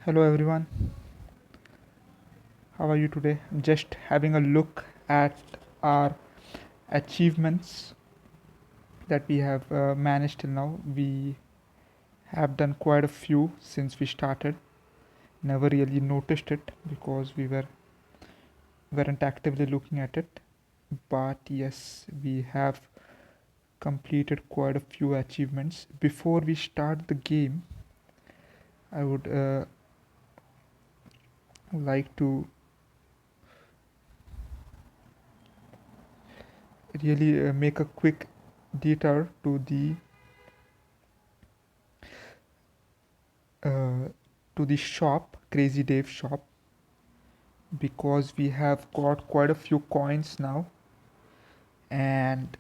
Hello everyone, how are you today? Just having a look at our achievements that we have managed till now. We have done quite a few since we started. Never really noticed it because we weren't actively looking at it. But yes, we have completed quite a few achievements. Before we start the game, I would like to really make a quick detour uh, to the shop, Crazy Dave shop, because we have got quite a few coins now, and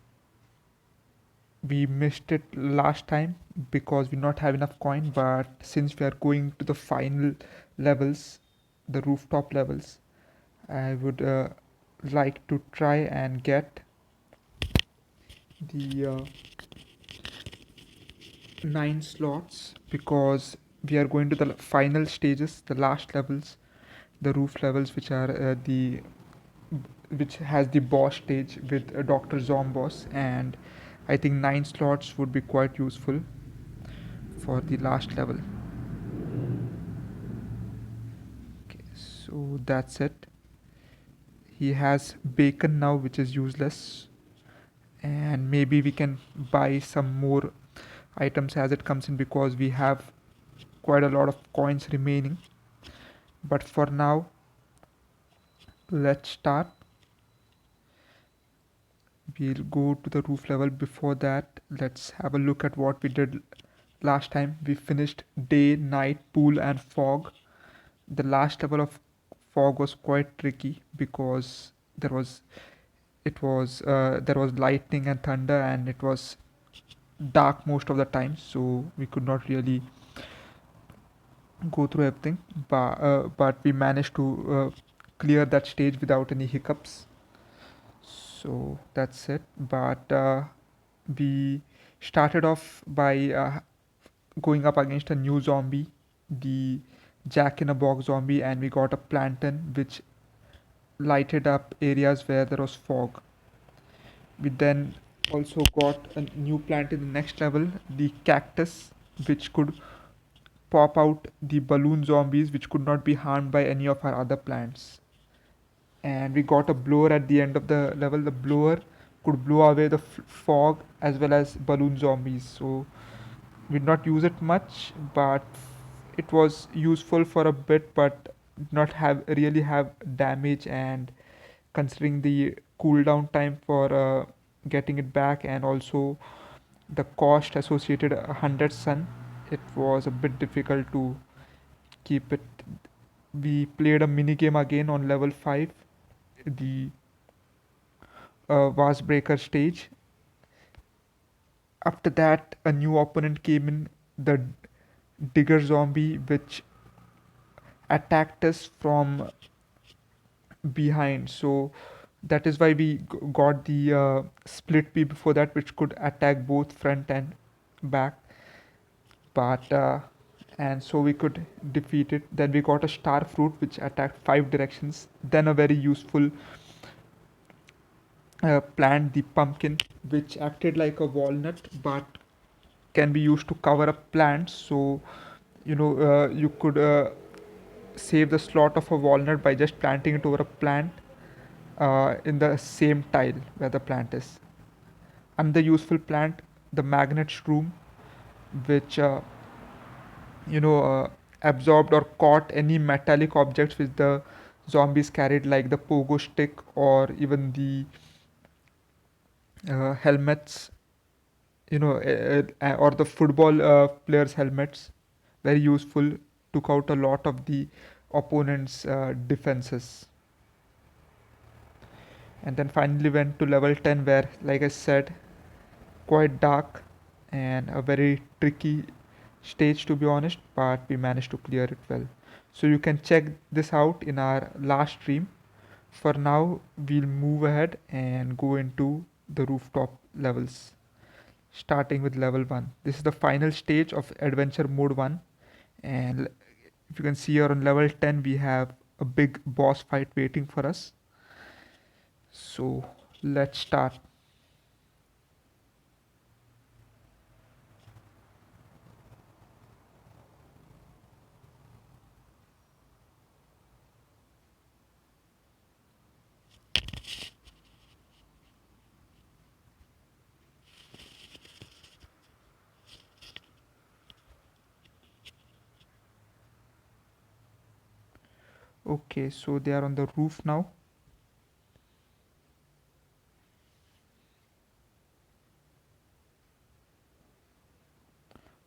we missed it last time because we not have enough coin. But since we are going to the final levels, the rooftop levels, I would like to try and get the 9 slots because we are going to the final stages, the last levels, the roof levels, which are the which has the boss stage with Dr. Zomboss, and I think 9 slots would be quite useful for the last level. Okay, so that's it. He has bacon now, which is useless, and maybe we can buy some more items as it comes in because we have quite a lot of coins remaining. But for now, let's start. We'll go to the roof level. Before that, let's have a look at what we did last time. We finished day, night, pool, and fog. The last level of fog was quite tricky because there was lightning and thunder, and it was dark most of the time, so we could not really go through everything. But we managed to clear that stage without any hiccups. So that's it. But we started off by going up against a new zombie, the Jack in a Box zombie, and we got a plantain which lighted up areas where there was fog. We then also got a new plant in the next level, the cactus, which could pop out the balloon zombies which could not be harmed by any of our other plants. And we got a blower at the end of the level. The blower could blow away the fog as well as balloon zombies. So we did not use it much, but it was useful for a bit, but not have really have damage. And considering the cooldown time for getting it back, and also the cost associated 100 sun, it was a bit difficult to keep it. We played a mini game again on level 5, the vase breaker stage. After that, a new opponent came in, the digger zombie, which attacked us from behind. So that is why we got the split P before that, which could attack both front and back. But and so we could defeat it. Then we got a star fruit which attacked 5 directions. Then a very useful plant, the pumpkin, which acted like a walnut but can be used to cover up plants. So you could save the slot of a walnut by just planting it over a plant in the same tile where the plant is. Another useful plant, the magnet shroom, which you know uh, absorbed or caught any metallic objects which the zombies carried, like the pogo stick or even the helmets, or the football players helmets. Very useful, took out a lot of the opponent's defenses. And then finally went to level 10, where, like I said, quite dark and a very tricky stage, to be honest, but we managed to clear it well. So you can check this out in our last stream. For now, we'll move ahead and go into the rooftop levels, starting with level 1. This is the final stage of adventure mode 1, and If you can see here on level 10, we have a big boss fight waiting for us. So let's start. Okay, so they are on the roof now.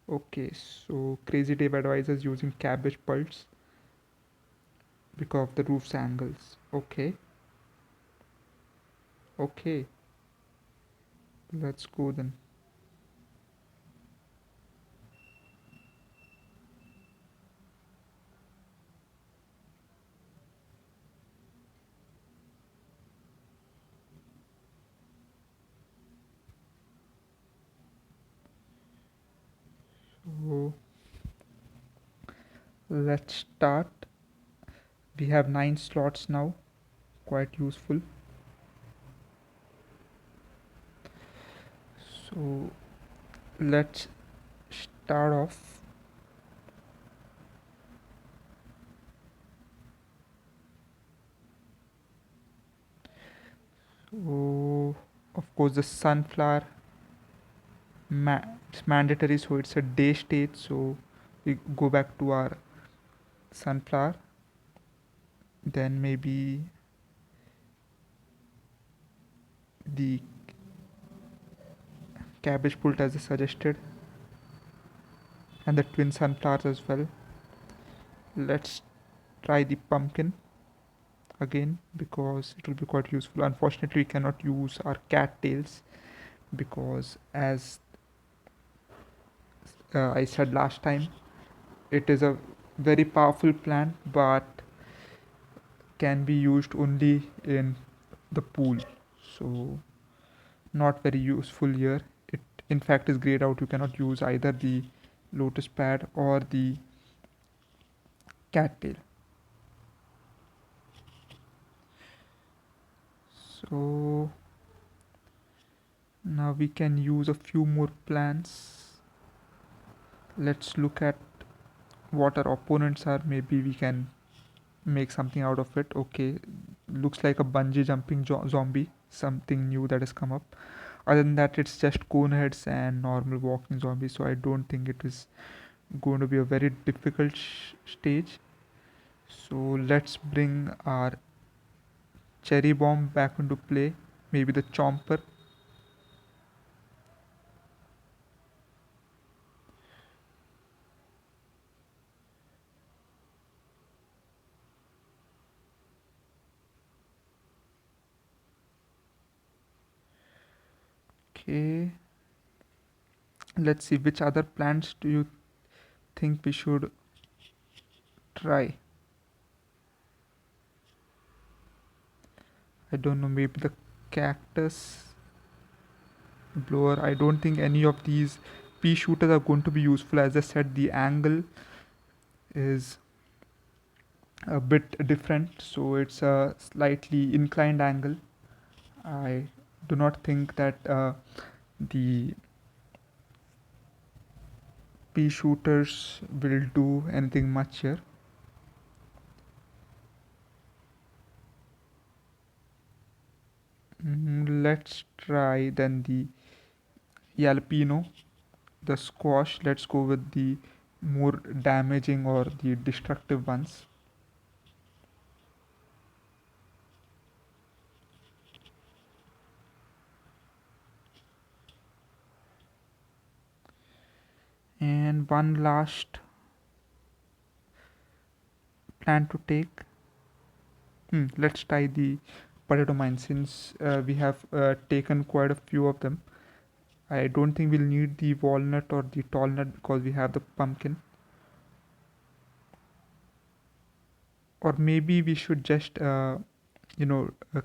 Okay, so Crazy Dave advises using cabbage pulse because of the roof's angles. Okay, okay, let's go then. So let's start. We have 9 slots now, quite useful. So let's start off. So, of course, the sunflower it's mandatory, so it's a day state. So we go back to our sunflower, then maybe the cabbage pult as I suggested, and the twin sunflowers as well. Let's try the pumpkin again because it will be quite useful. Unfortunately, we cannot use our cat tails because, as I said last time, it is a very powerful plant but can be used only in the pool. So, not very useful here. It, in fact, is grayed out. You cannot use either the lotus pad or the cattail. So now we can use a few more plants. Let's look at what our opponents are. Maybe we can make something out of it. Okay, looks like a bungee jumping zombie, something new that has come up. Other than that, it's just cone heads and normal walking zombies, so I don't think it is going to be a very difficult stage. So let's bring our cherry bomb back into play, maybe the chomper. Okay, let's see which other plants do you think we should try. I don't know, maybe the cactus blower. I don't think any of these pea shooters are going to be useful. As I said, the angle is a bit different, so it's a slightly inclined angle. I do not think that the pea shooters will do anything much here. Let's try then the jalapeno, the squash. Let's go with the more damaging or the destructive ones. And one last plant to take. Let's try the potato mine since we have taken quite a few of them. I don't think we'll need the walnut or the tall nut because we have the pumpkin. Or maybe we should just,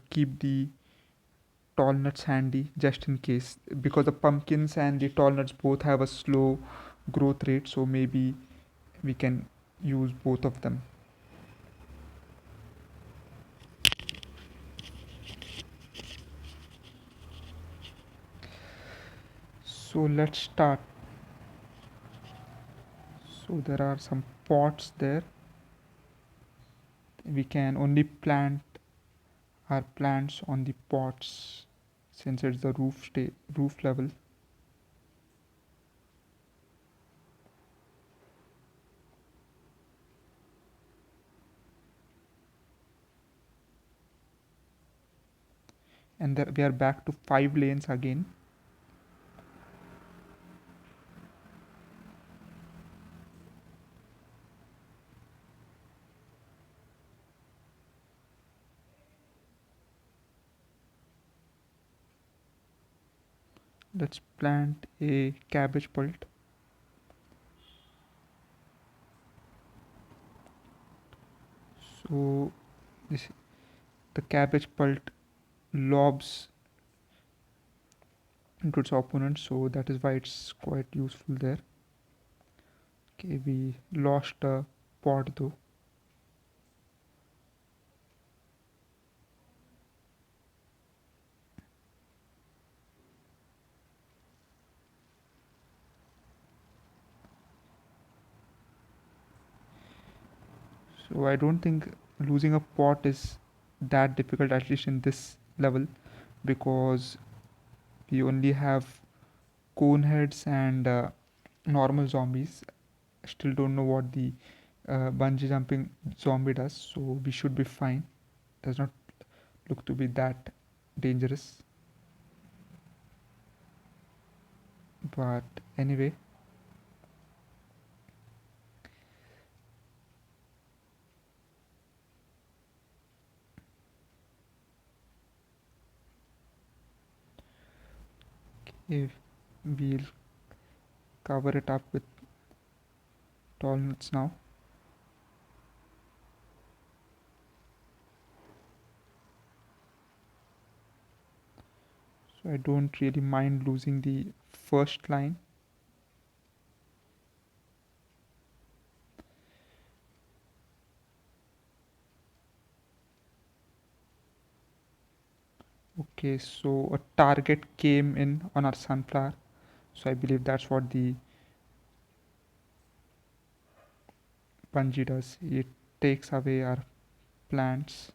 keep the tall nuts handy just in case because the pumpkins and the tall nuts both have a slow growth rate. So maybe we can use both of them. So let's start. So there are some pots there. We can only plant our plants on the pots since it's the roof level. And there we are back to 5 lanes again. Let's plant a cabbage pult. So this the cabbage pult lobs into its opponent, so that is why it's quite useful there. Okay, we lost a pot though. So I don't think losing a pot is that difficult, at least in this level, because we only have cone heads and normal zombies. Still don't know what the bungee jumping zombie does, so we should be fine. Does not look to be that dangerous. But anyway, if we'll cover it up with tall nuts now. So I don't really mind losing the first line. Okay, so a target came in on our sunflower. So I believe that's what the bungee does. It takes away our plants.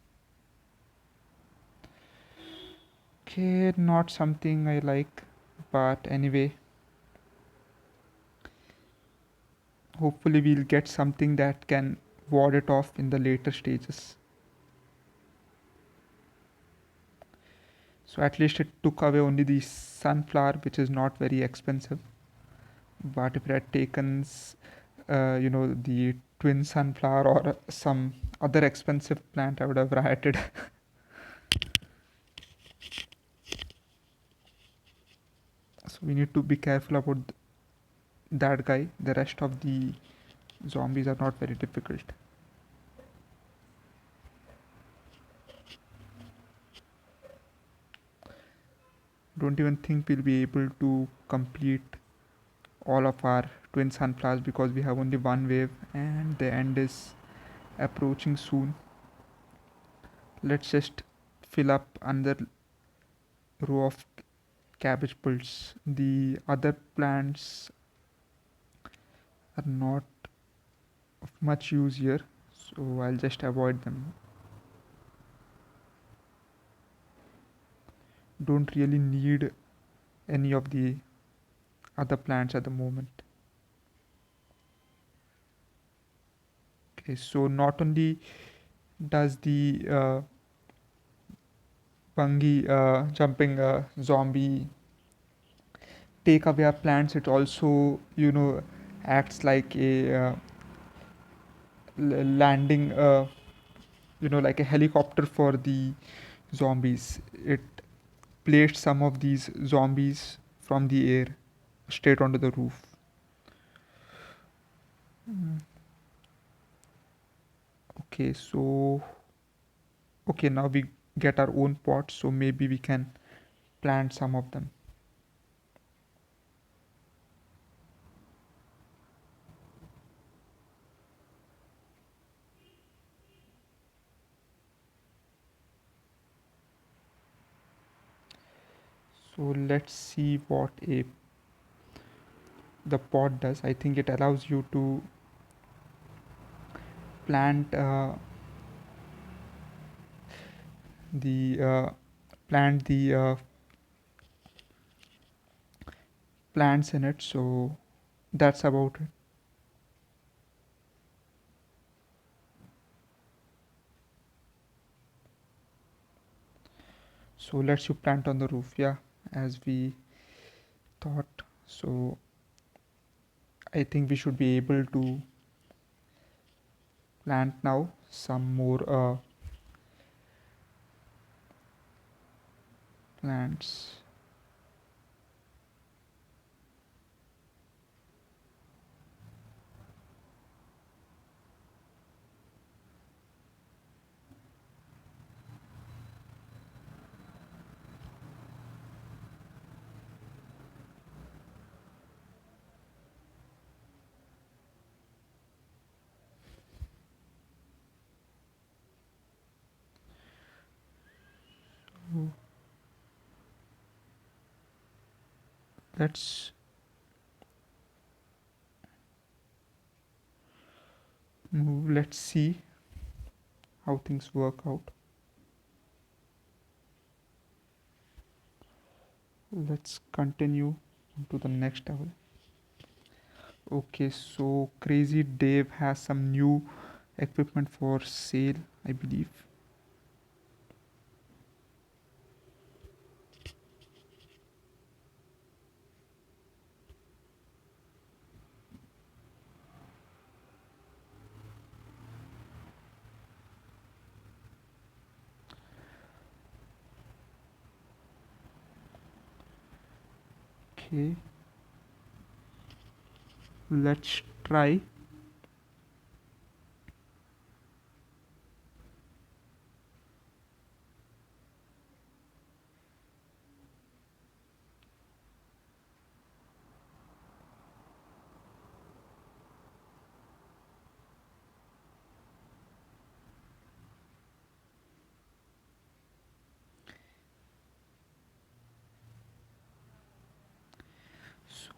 Okay, not something I like, but anyway, hopefully we'll get something that can ward it off in the later stages. So at least it took away only the sunflower, which is not very expensive. But if it had taken, the twin sunflower or some other expensive plant, I would have rioted. So we need to be careful about that guy. The rest of the zombies are not very difficult. Don't even think we'll be able to complete all of our twin sunflowers because we have only one wave and the end is approaching soon. Let's just fill up another row of cabbage pults. The other plants are not of much use here, so I'll just avoid them. Don't really need any of the other plants at the moment. Okay, so not only does the fungi jumping zombie take away our plants, it also acts like a landing, like a helicopter for the zombies. It placed some of these zombies from the air straight onto the roof. Mm. Okay, so okay, now we get our own pots, so maybe we can plant some of them. So let's see what a the pot does. I think it allows you to plant the plant the plants in it. So that's about it. So let's you plant on the roof, yeah, as we thought. So I think we should be able to plant now some more plants. So let's move. Let's see how things work out. Let's continue to the next level. Okay, so Crazy Dave has some new equipment for sale, I believe. Okay, let's try.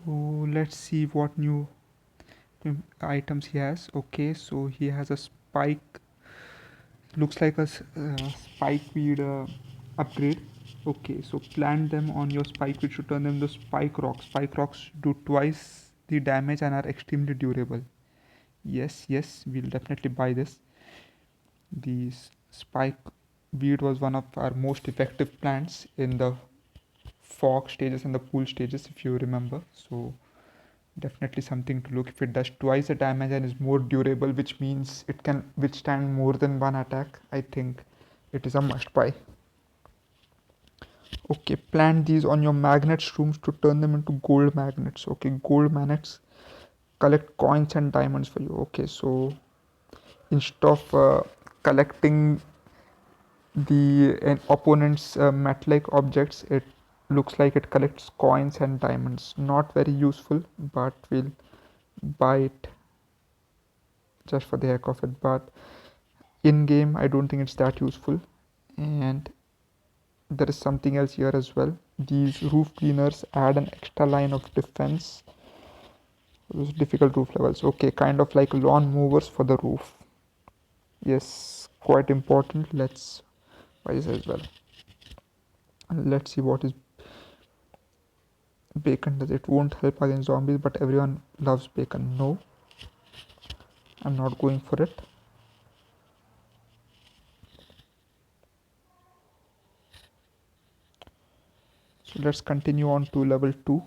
So let's see what new items he has. Okay, so he has a spike, looks like a spike weed upgrade. Okay, so plant them on your spike weed to turn them to spike rocks. Spike rocks do twice the damage and are extremely durable. Yes, yes, we'll definitely buy this. The spike weed was one of our most effective plants in the fog stages and the pool stages, if you remember. So definitely something to look. If it does twice the damage and is more durable, which means it can withstand more than one attack, I think it is a must buy. Okay, plant these on your magnet shrooms to turn them into gold magnets. Okay, gold magnets collect coins and diamonds for you. Okay, so instead of collecting the opponent's metallic objects, it looks like it collects coins and diamonds. Not very useful, but we'll buy it just for the heck of it. But in game, I don't think it's that useful. And there is something else here as well. These roof cleaners add an extra line of defense. Those difficult roof levels. Okay, kind of like lawn movers for the roof. Yes, quite important. Let's buy this as well. And let's see what is bacon does. It won't help against zombies, but everyone loves bacon. No, I'm not going for it. So let's continue on to level 2.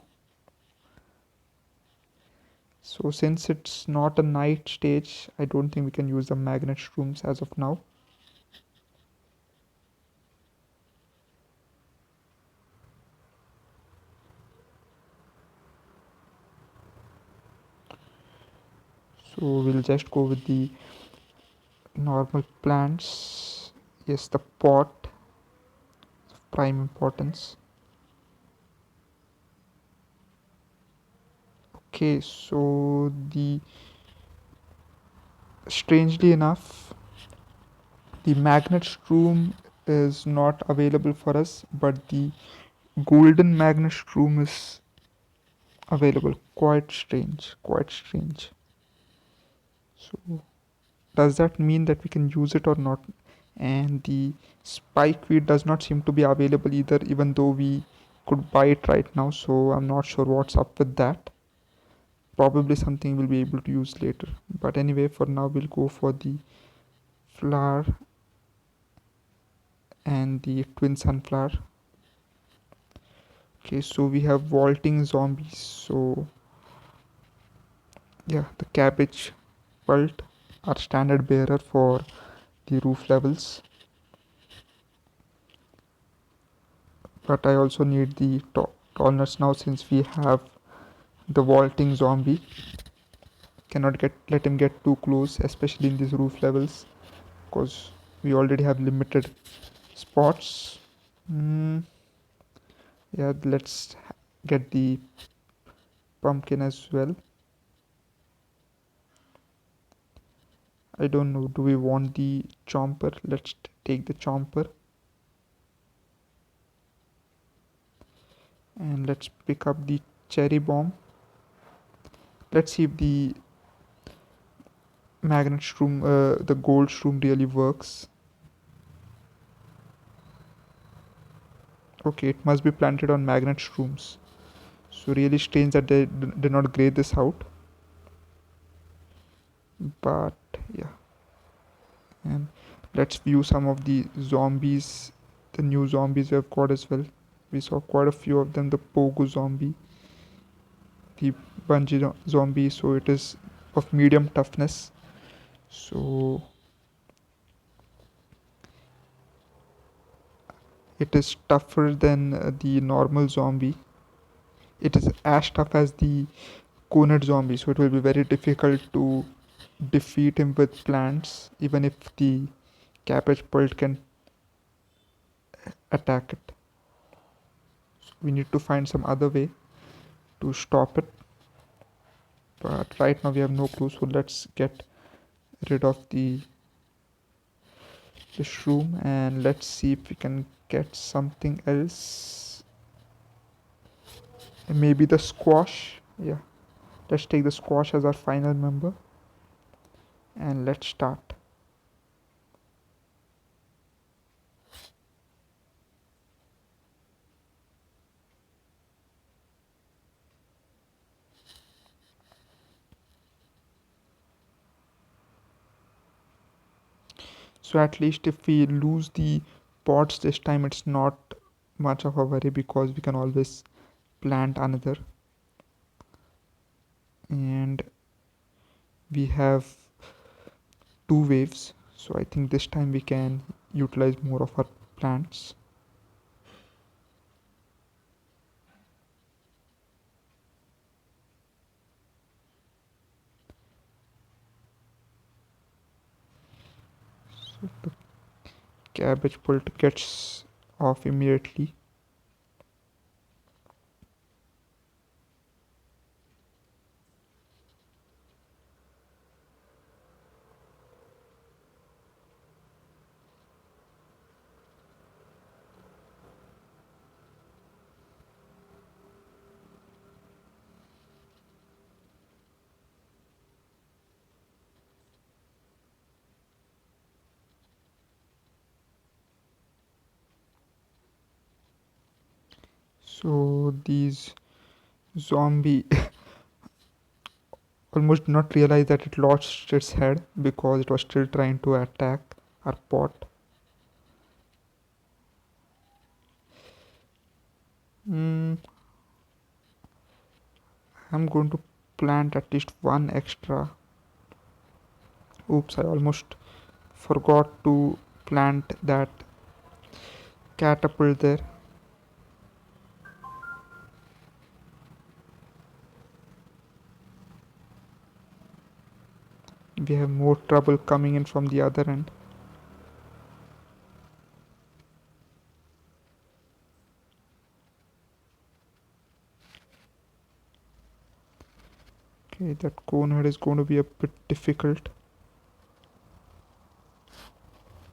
So since it's not a night stage, I don't think we can use the magnet shrooms as of now. So we'll just go with the normal plants. Yes, the pot, prime importance. Okay, so the strangely enough, the magnet shroom is not available for us, but the golden magnet shroom is available. Quite strange. Quite strange. So does that mean that we can use it or not? And the spike weed does not seem to be available either, even though we could buy it right now. So I'm not sure what's up with that. Probably something we'll be able to use later. But anyway, for now we'll go for the flower and the twin sunflower. Okay, so we have vaulting zombies. So yeah, the cabbage pult, our standard bearer for the roof levels. But I also need the tallness now, since we have the vaulting zombie. Cannot let him get too close, especially in these roof levels, because we already have limited spots. Yeah, let's get the pumpkin as well. I don't know, do we want the chomper? Let's take the chomper. And let's pick up the cherry bomb. Let's see if the magnet shroom, the gold shroom really works. Okay, it must be planted on magnet shrooms. So really strange that they did not grade this out. But yeah, and let's view some of the zombies, the new zombies we have got as well. We saw quite a few of them. The pogo zombie, the bungee zombie, so it is of medium toughness. So it is tougher than the normal zombie. It is as tough as the Coned zombie, so it will be very difficult to defeat him with plants, even if the cabbage pult can attack it. So we need to find some other way to stop it. But right now we have no clue, so let's get rid of the shroom and let's see if we can get something else. Maybe the squash. Yeah, let's take the squash as our final member and let's start. So at least if we lose the pots this time, it's not much of a worry, because we can always plant another. And we have 2 waves, so I think this time we can utilize more of our plants. So the cabbage pult gets off immediately. So these zombie almost did not realize that it lost its head, because it was still trying to attack our pot. Mm, I'm going to plant at least one extra. Oops, I almost forgot to plant that catapult there. We have more trouble coming in from the other end. Okay, that cone head is going to be a bit difficult.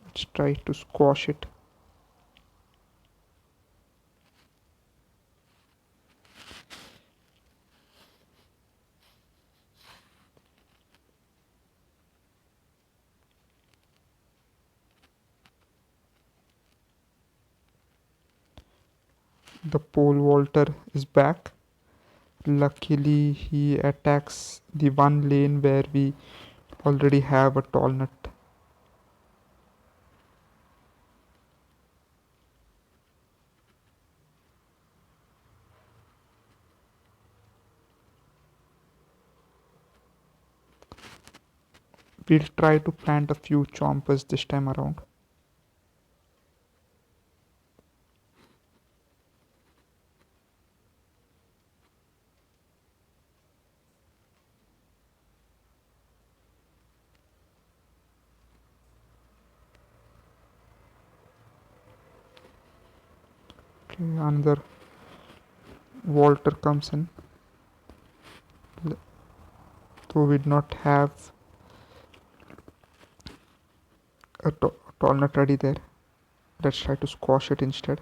Let's try to squash it. The pole vaulter is back. Luckily, he attacks the one lane where we already have a tall nut. We'll try to plant a few chompers this time around. Okay, another vaulter comes in. Though we did not have a tall nut ready there, let's try to squash it instead.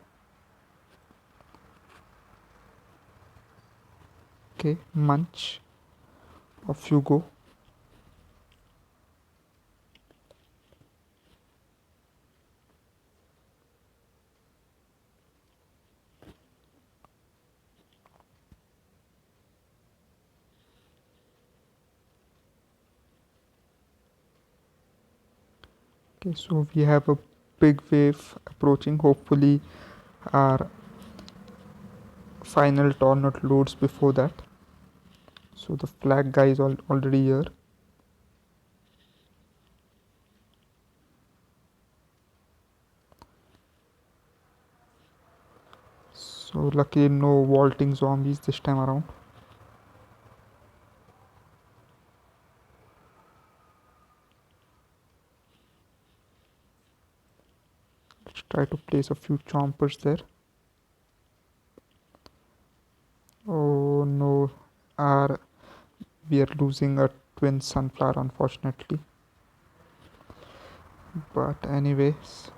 Okay, munch. Off you go. Okay, so we have a big wave approaching. Hopefully, our final tall nut loads before that. So the flag guy is already here. So luckily no vaulting zombies this time around. Let's try to place a few chompers there. Oh no, our we are losing a twin sunflower unfortunately. But anyways,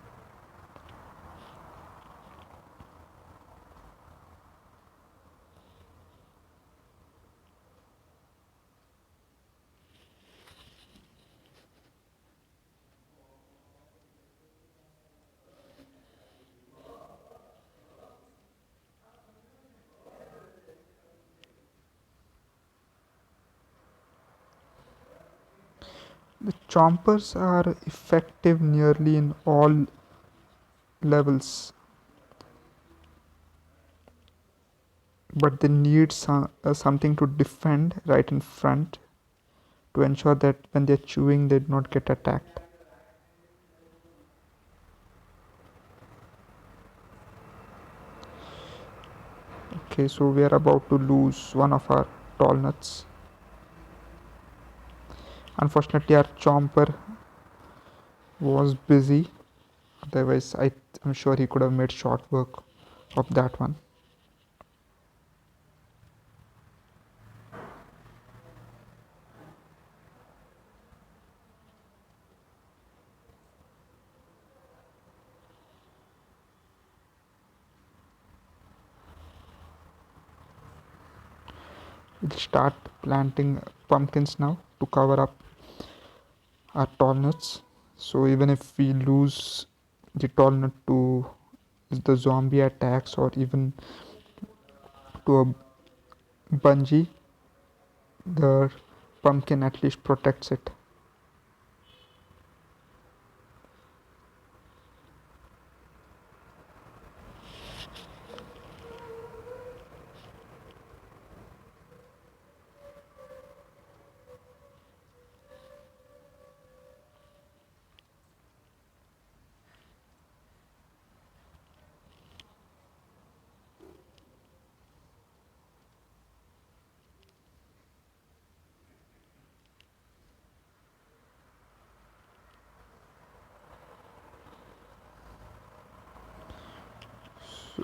the chompers are effective nearly in all levels, but they need something to defend right in front to ensure that when they're chewing they do not get attacked. Okay, so we are about to lose one of our tall nuts. Unfortunately, our chomper was busy. Otherwise, I'm sure he could have made short work of that one. We'll start planting pumpkins now to cover up our tall nuts. So even if we lose the tall nut to the zombie attacks or even to a bungee, the pumpkin at least protects it.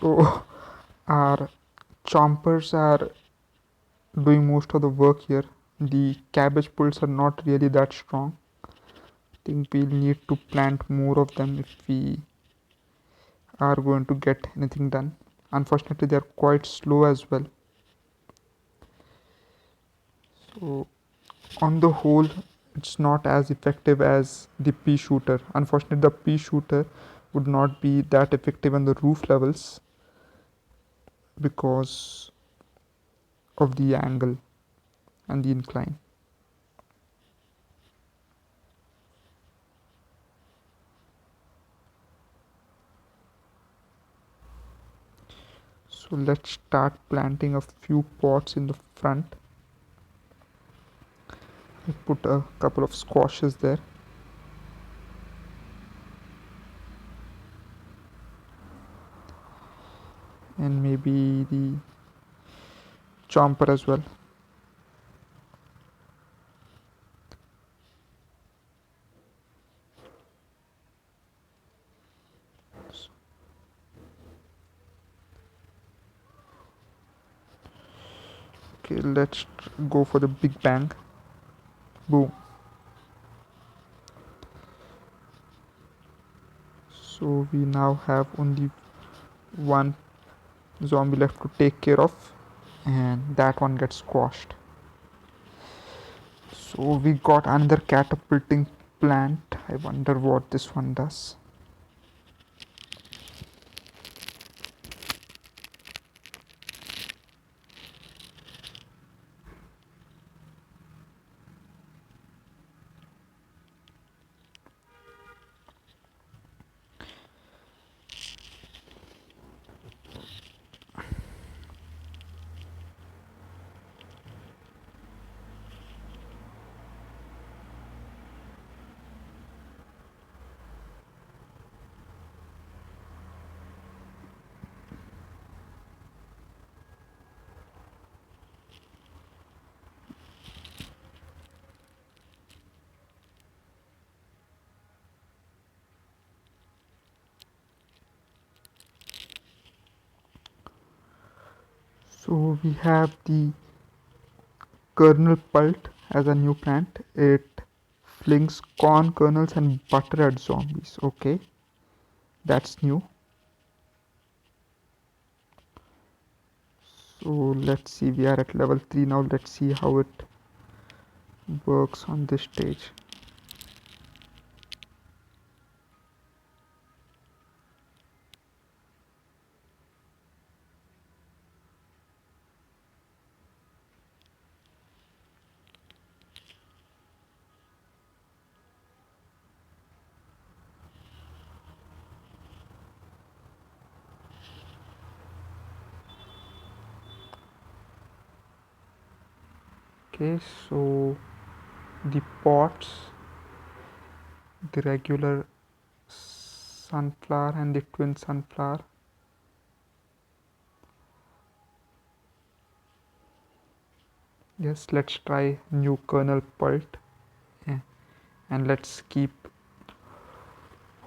So our chompers are doing most of the work here. The cabbage pulls are not really that strong. I think we'll need to plant more of them if we are going to get anything done. Unfortunately, they are quite slow as well. So, on the whole, it's not as effective as the pea shooter. Unfortunately, the pea shooter would not be that effective on the roof levels. because of the angle and the incline. So let's start planting a few pots in the front. We put a couple of squashes there. And maybe the chomper as well. Okay, let's go for the big bang. Boom. So we now have only one zombie left to take care of, and that one gets squashed. So we got another catapulting plant. I wonder what this one does. So we have the kernel pult as a new plant. It flings corn kernels and butter at zombies. Okay, that's new. So let's see, we are at level 3 now. Let's see how it works on this stage. Okay, so the pots, the regular sunflower and the twin sunflower. Yes, let's try new kernel pult. Yeah. And let's keep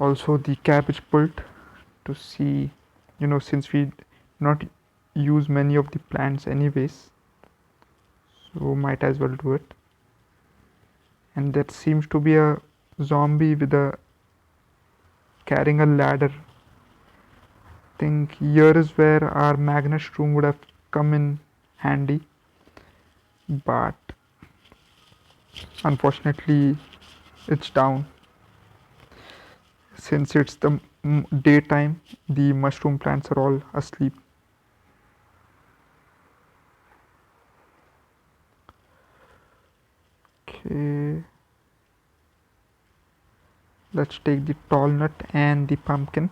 also the cabbage pult to see, since we not use many of the plants anyways, so might as well do it. And that seems to be a zombie with a carrying a ladder. Think here is where our magnet shroom would have come in handy, but unfortunately it's down. Since it's the daytime, the mushroom plants are all asleep. Okay, let's take the tall nut and the pumpkin.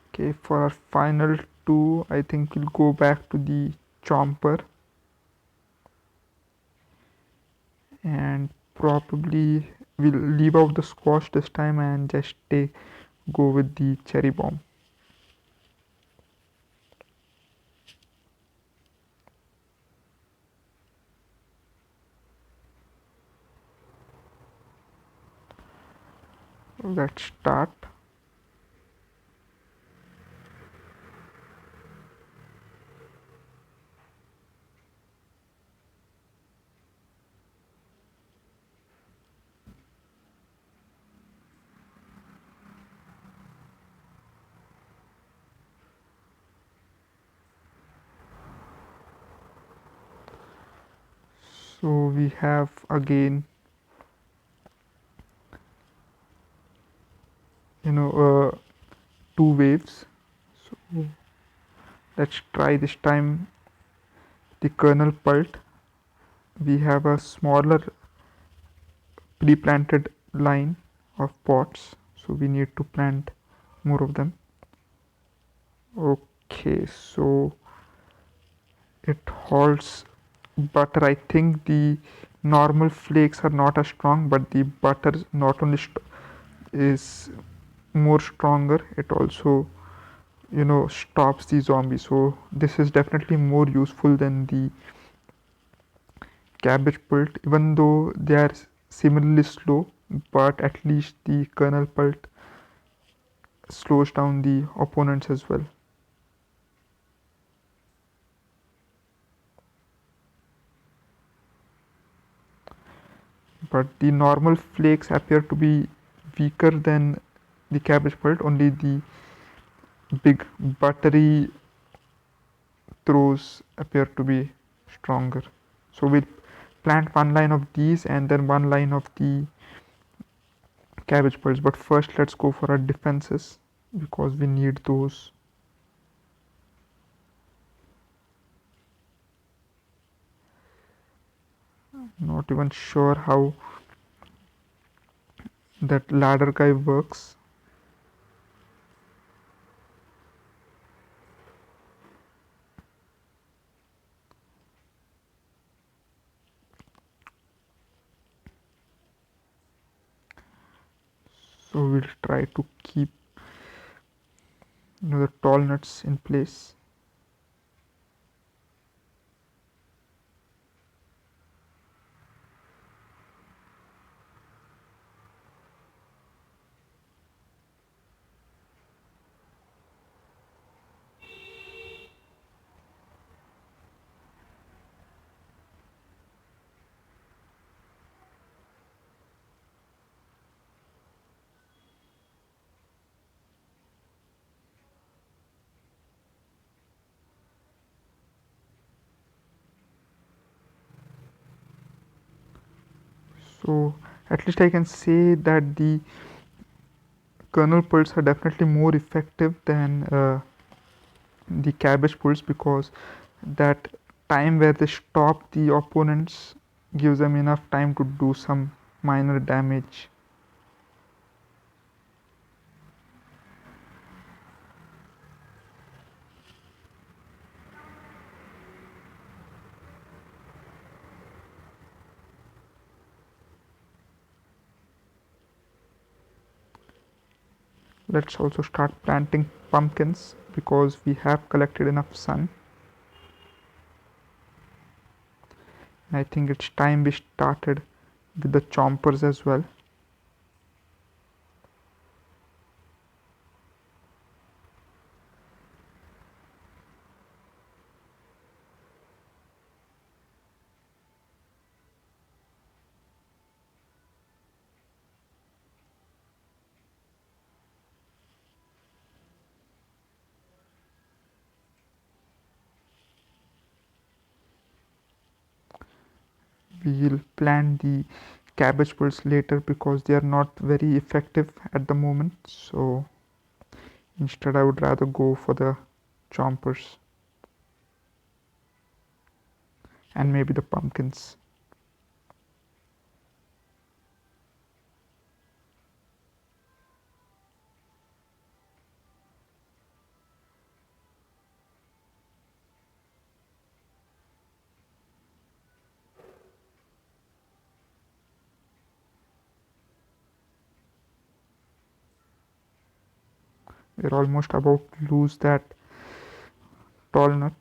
Okay, for our final two, I think we'll go back to the chomper and probably we'll leave out the squash this time and just go with the cherry bomb. Let's start. So we have again you know two waves. So let's try this time the kernel pult. We have a smaller pre-planted line of pots, so we need to plant more of them. Okay, so it holds butter. I think the normal flakes are not as strong, but the butter not only is more stronger, it also stops the zombie. So this is definitely more useful than the cabbage pult, even though they are similarly slow, but at least the kernel pult slows down the opponents as well. But the normal flakes appear to be weaker than the cabbage pult, only the big buttery throws appear to be stronger. So we'll plant one line of these and then one line of the cabbage pults. But first, let's go for our defenses because we need those. Not even sure how that ladder guy works. So we'll try to keep the tall nuts in place. So at least I can say that the kernel pulls are definitely more effective than the cabbage pulls because that time where they stop the opponents gives them enough time to do some minor damage. Let's also start planting pumpkins because we have collected enough sun. I think it's time we started with the chompers as well. We'll plant the cabbage pulls later because they are not very effective at the moment. So instead, I would rather go for the chompers and maybe the pumpkins. We're almost about to lose that tall nut.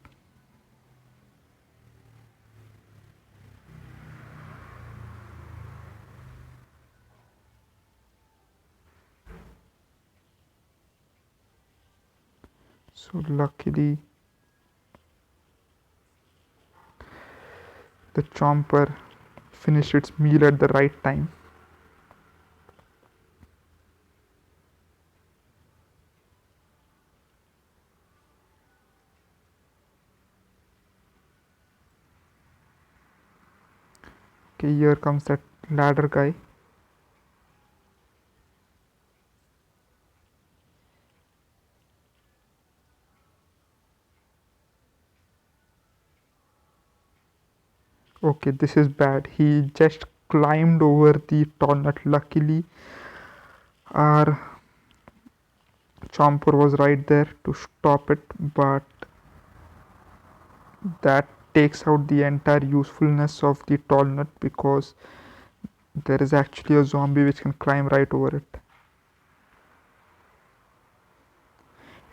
So luckily the chomper finished its meal at the right time. Okay, here comes that ladder guy. Okay, this is bad. He just climbed over the tallnut. Luckily our chomper was right there to stop it, but that takes out the entire usefulness of the tallnut, because there is actually a zombie which can climb right over it.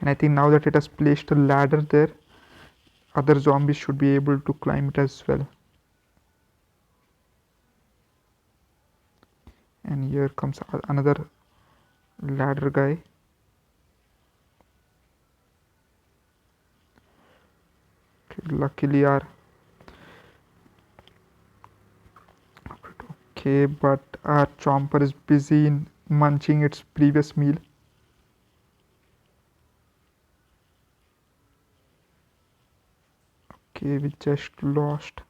And I think now that it has placed a ladder there, other zombies should be able to climb it as well. And here comes another ladder guy. Okay, luckily our okay, but our chomper is busy in munching its previous meal. Okay, we just lost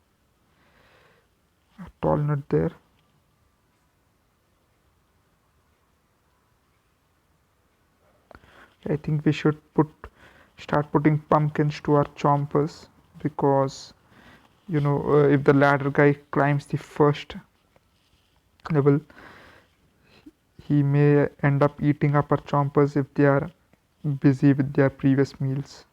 a tall nut there. I think we should start putting pumpkins to our chompers, because if the ladder guy climbs the first level, he may end up eating up our chompers if they are busy with their previous meals.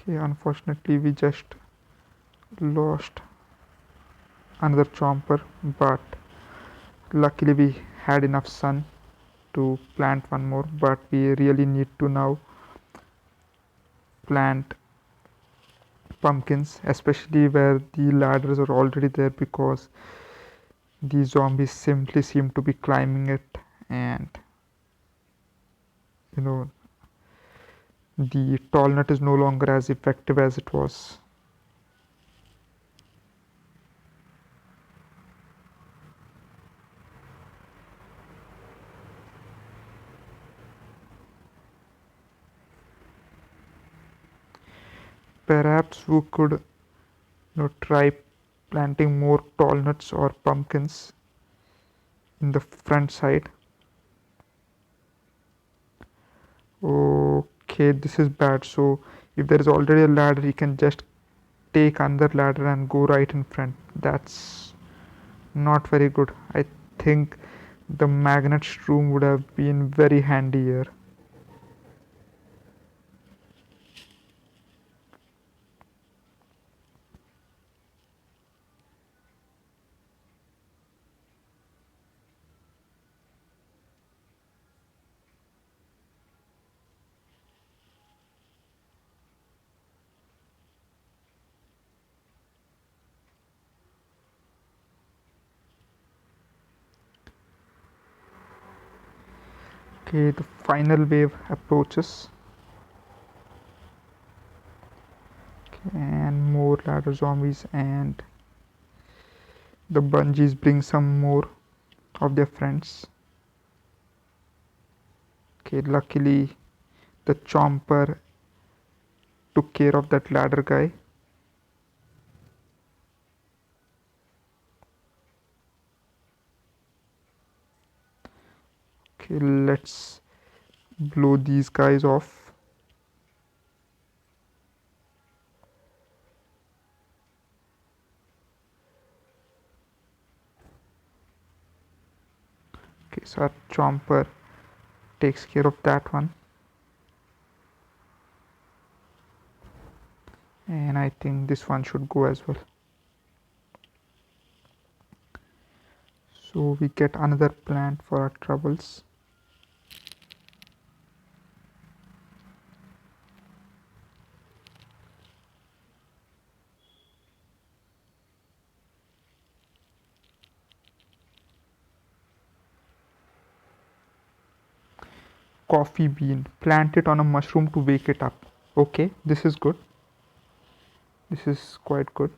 Okay, unfortunately we just lost another chomper, but luckily we had enough sun to plant one more. But we really need to now plant pumpkins, especially where the ladders are already there, because the zombies simply seem to be climbing it, and you know the tall nut is no longer as effective as it was. Perhaps we could try planting more tall nuts or pumpkins in the front side. Okay, this is bad. So if there is already a ladder, you can just take another ladder and go right in front. That's not very good. I think the magnet shroom would have been very handy here. Okay, the final wave approaches. Okay, and more ladder zombies, and the bungees bring some more of their friends. Okay, luckily the chomper took care of that ladder guy. Okay, let's blow these guys off. Okay, so our chomper takes care of that one, and I think this one should go as well. So we get another plant for our troubles. Coffee bean, plant it on a mushroom to wake it up. Okay, this is good. This is quite good.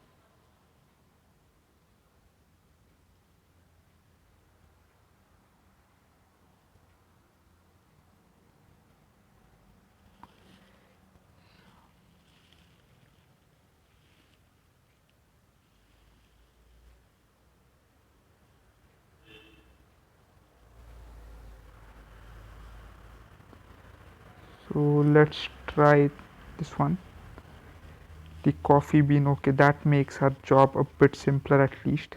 So let's try this one. The coffee bean. Okay, that makes our job a bit simpler at least.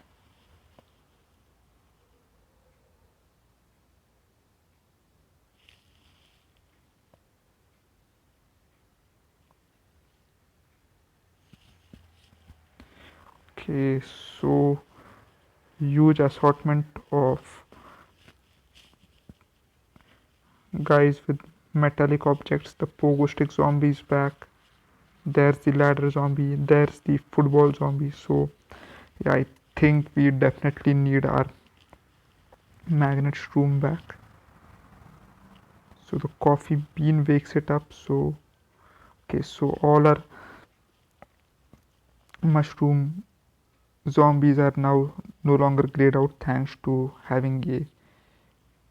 Okay, so huge assortment of guys with metallic objects. The pogo stick zombie is back. There's the ladder zombie. There's the football zombie. So yeah, I think we definitely need our magnet shroom back. So the coffee bean wakes it up. So okay, so all our mushroom zombies are now no longer grayed out thanks to having a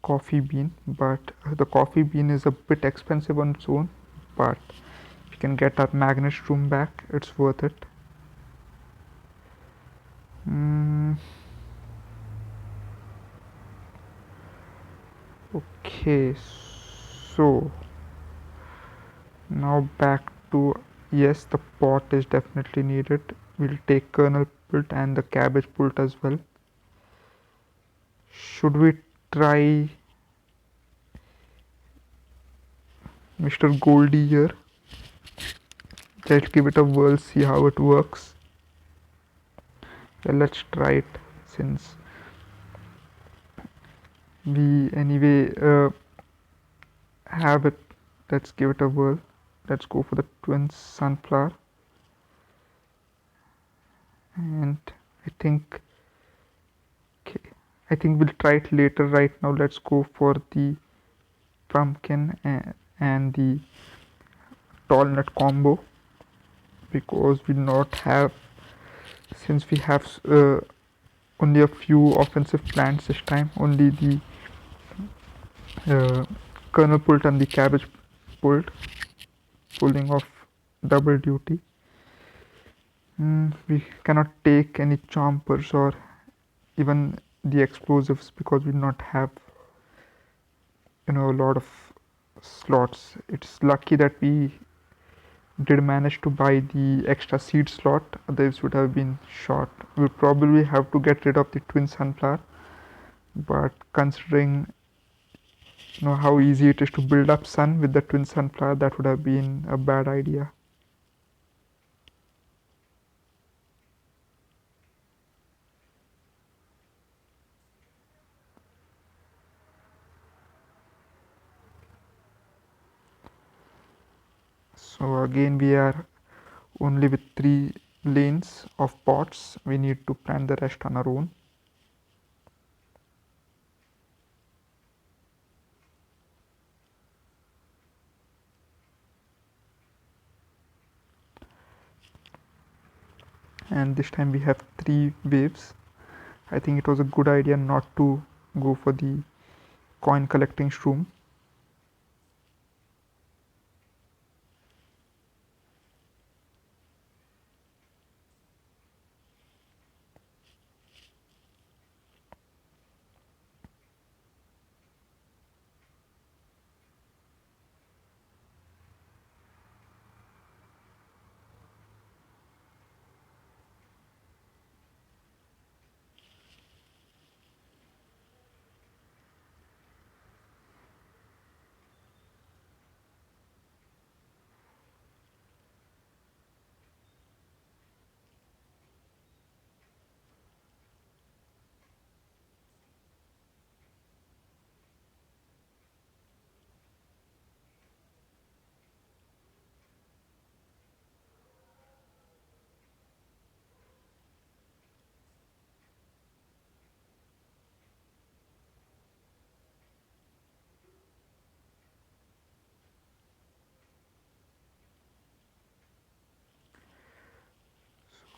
coffee bean. But the coffee bean is a bit expensive on its own. But if we can get our magnet shroom back, it's worth it. Mm, okay, so now back to, yes, the pot is definitely needed. We'll take kernel pult and the cabbage pult as well. Should we try Mr. Goldie here? Let's give it a whirl, see how it works. Yeah, let's try it since we anyway have it. Let's give it a whirl. Let's go for the twin sunflower. And I think, okay, I think we'll try it later. Right now, let's go for the pumpkin and the tall nut combo, because we not have, since we have only a few offensive plants this time, only the uh, kernel pult and the cabbage pult, pulling off double duty. We cannot take any chompers or even the explosives because we do not have a lot of slots. It's lucky that we did manage to buy the extra seed slot, others would have been short. We'll probably have to get rid of the twin sunflower, but considering how easy it is to build up sun with the twin sunflower, that would have been a bad idea. So again we are only with 3 lanes of pots. We need to plant the rest on our own. And this time we have 3 waves. I think it was a good idea not to go for the coin collecting shroom.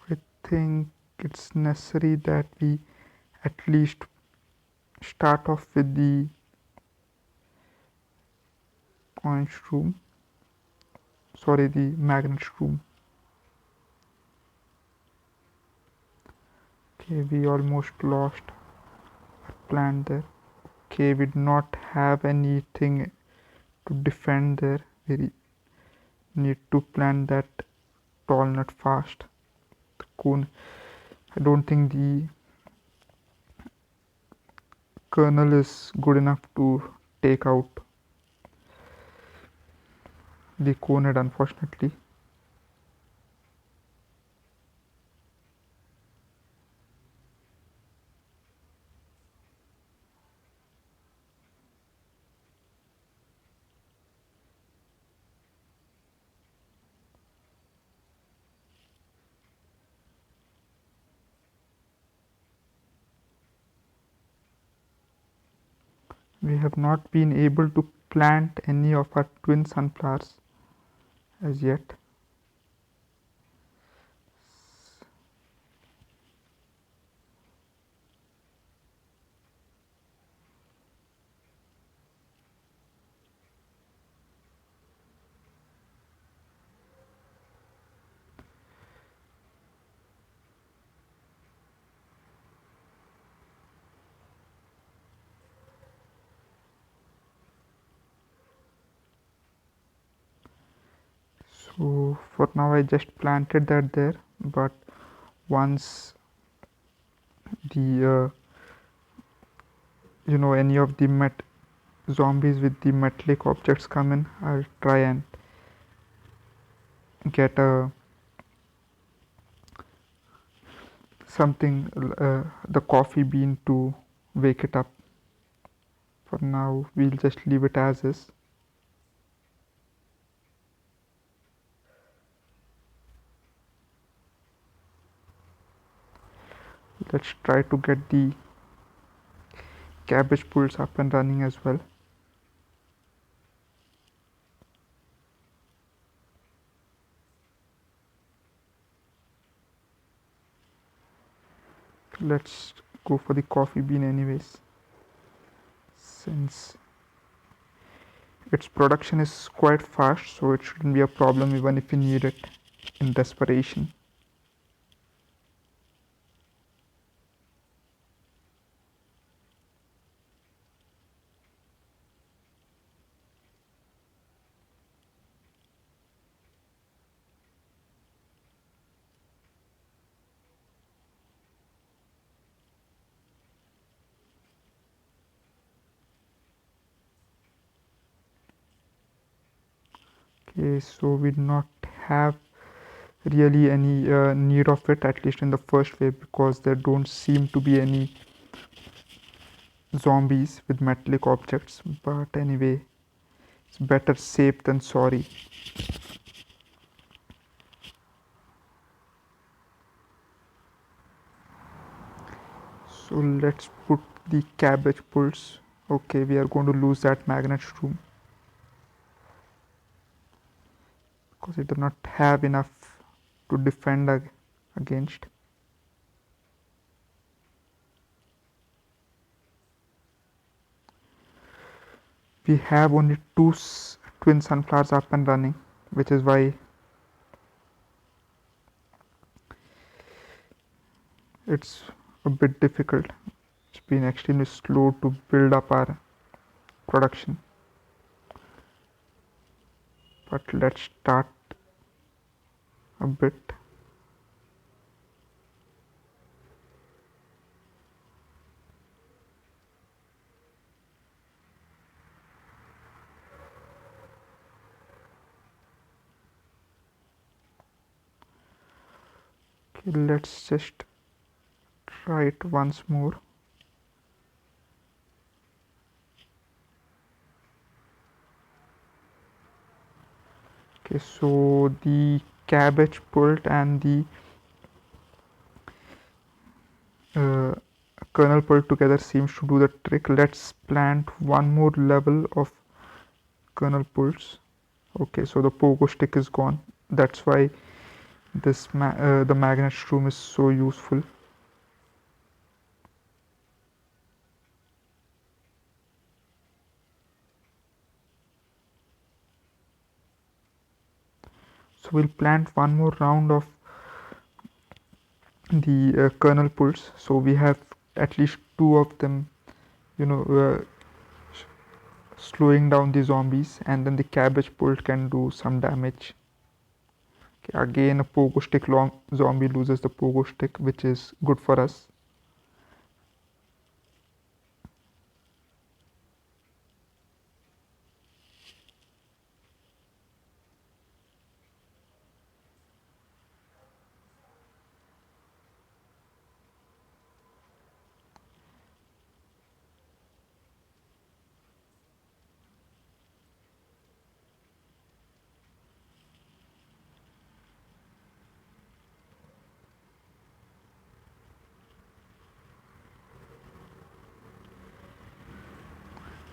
I think it's necessary that we at least start off with the coin shroom, sorry, the magnet shroom. Okay, we almost lost our plant there. Okay, we do not have anything to defend there. very need to plant that tall nut fast. The cone, I don't think the kernel is good enough to take out the cone head, unfortunately. We have not been able to plant any of our twin sunflowers as yet. So for now I just planted that there, but once the any of the zombies with the metallic objects come in, I'll try and get a something the coffee bean to wake it up. For now we'll just leave it as is. Let's try to get the cabbage pulls up and running as well. Let's go for the coffee bean anyways, since its production is quite fast, so it shouldn't be a problem even if you need it in desperation. Okay, so we do not have really any need of it, at least in the first wave, because there don't seem to be any zombies with metallic objects. But anyway, it's better safe than sorry. So let's put the cabbage pulls. Okay, we are going to lose that magnet shroom because it does not have enough to defend against. We have only two twin sunflowers up and running, which is why it's a bit difficult. It's been extremely slow to build up our production. But let's start a bit. Okay, let's just try it once more. Okay, so the cabbage pult and the uh, kernel pult together seems to do the trick. Let's plant one more level of kernel pults. Okay, so the pogo stick is gone. That's why this the magnet shroom is so useful. So we'll plant one more round of the kernel pulls, so we have at least two of them, you know, slowing down the zombies, and then the cabbage bolt can do some damage. Okay, again, a pogo stick long zombie loses the pogo stick, which is good for us.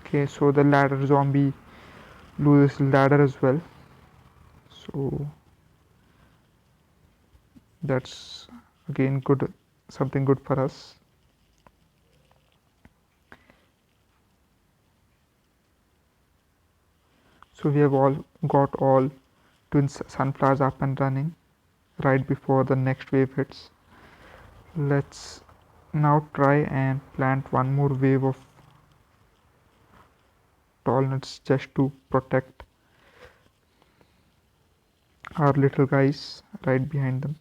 Okay, so the ladder zombie loses ladder as well. So that's again good, something good for us. So we have all got all twin sunflowers up and running right before the next wave hits. Let's now try and plant one more wave of tall nuts just to protect our little guys right behind them.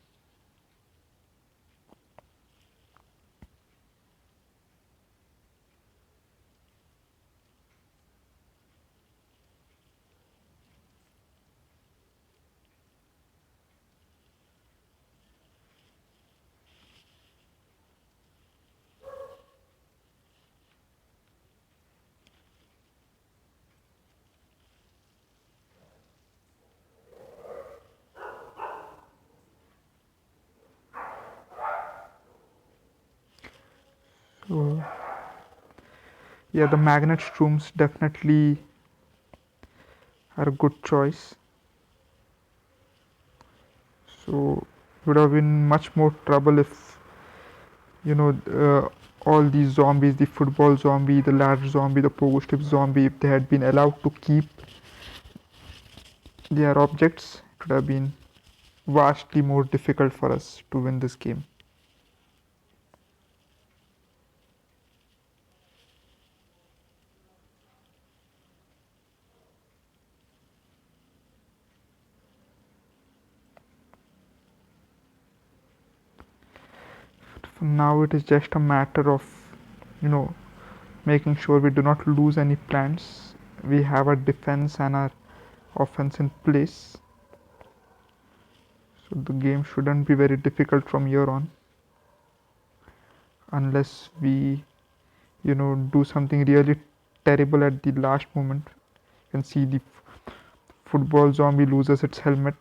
So yeah, the magnet shrooms definitely are a good choice. So it would have been much more trouble if you know all these zombies, the football zombie, the ladder zombie, the pogo stick zombie, if they had been allowed to keep their objects, it would have been vastly more difficult for us to win this game. Now it is just a matter of you know making sure we do not lose any plants. We have our defense and our offense in place, so the game shouldn't be very difficult from here on, unless we do something really terrible at the last moment. You can see the football zombie loses its helmet,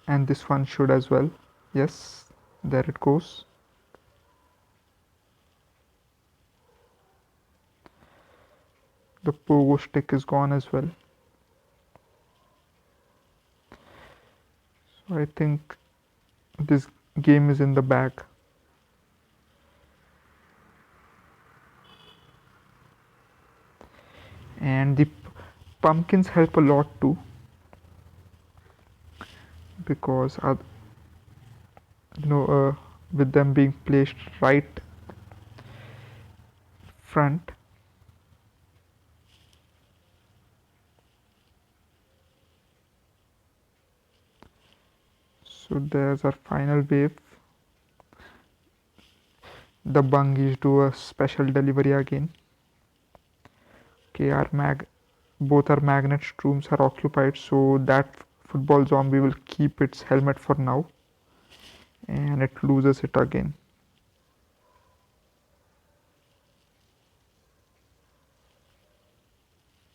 and this one should as well. Yes, there it goes. The pogo stick is gone as well. So I think this game is in the bag. And the pumpkins help a lot too, because with them being placed right front, so there's our final wave. The bungies do a special delivery again. Okay, both our magnet rooms are occupied, so that football zombie will keep its helmet for now, and it loses it again.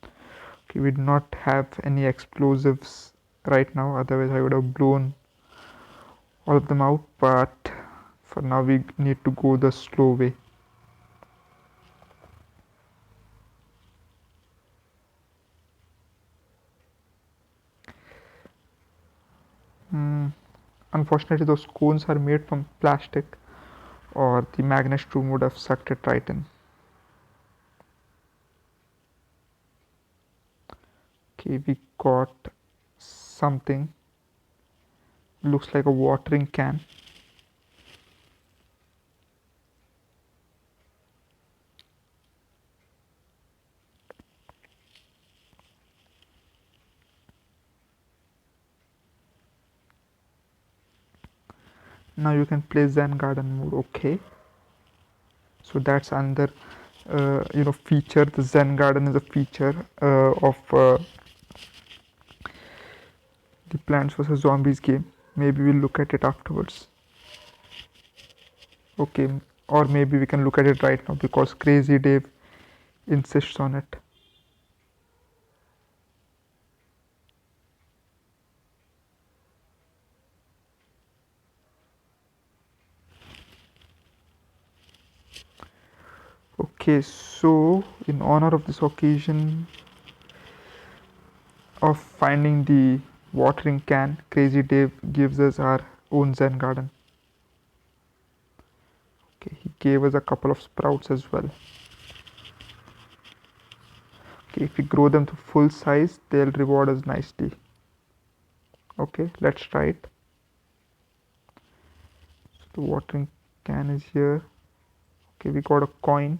Okay, we do not have any explosives right now, otherwise I would have blown all of them out, but for now we need to go the slow way. Unfortunately, those cones are made from plastic, or the magnet room would have sucked it right in. Okay, we got something. Looks like a watering can. Now you can play Zen Garden mode. Okay, so that's another feature. The Zen Garden is a feature of the Plants vs Zombies game. Maybe we'll look at it afterwards. Okay, or maybe we can look at it right now because Crazy Dave insists on it. Okay, so in honor of this occasion of finding the watering can, Crazy Dave gives us our own Zen garden. Okay, he gave us a couple of sprouts as well. Okay, if we grow them to full size, they'll reward us nicely. Okay, let's try it. So the watering can is here. Okay, we got a coin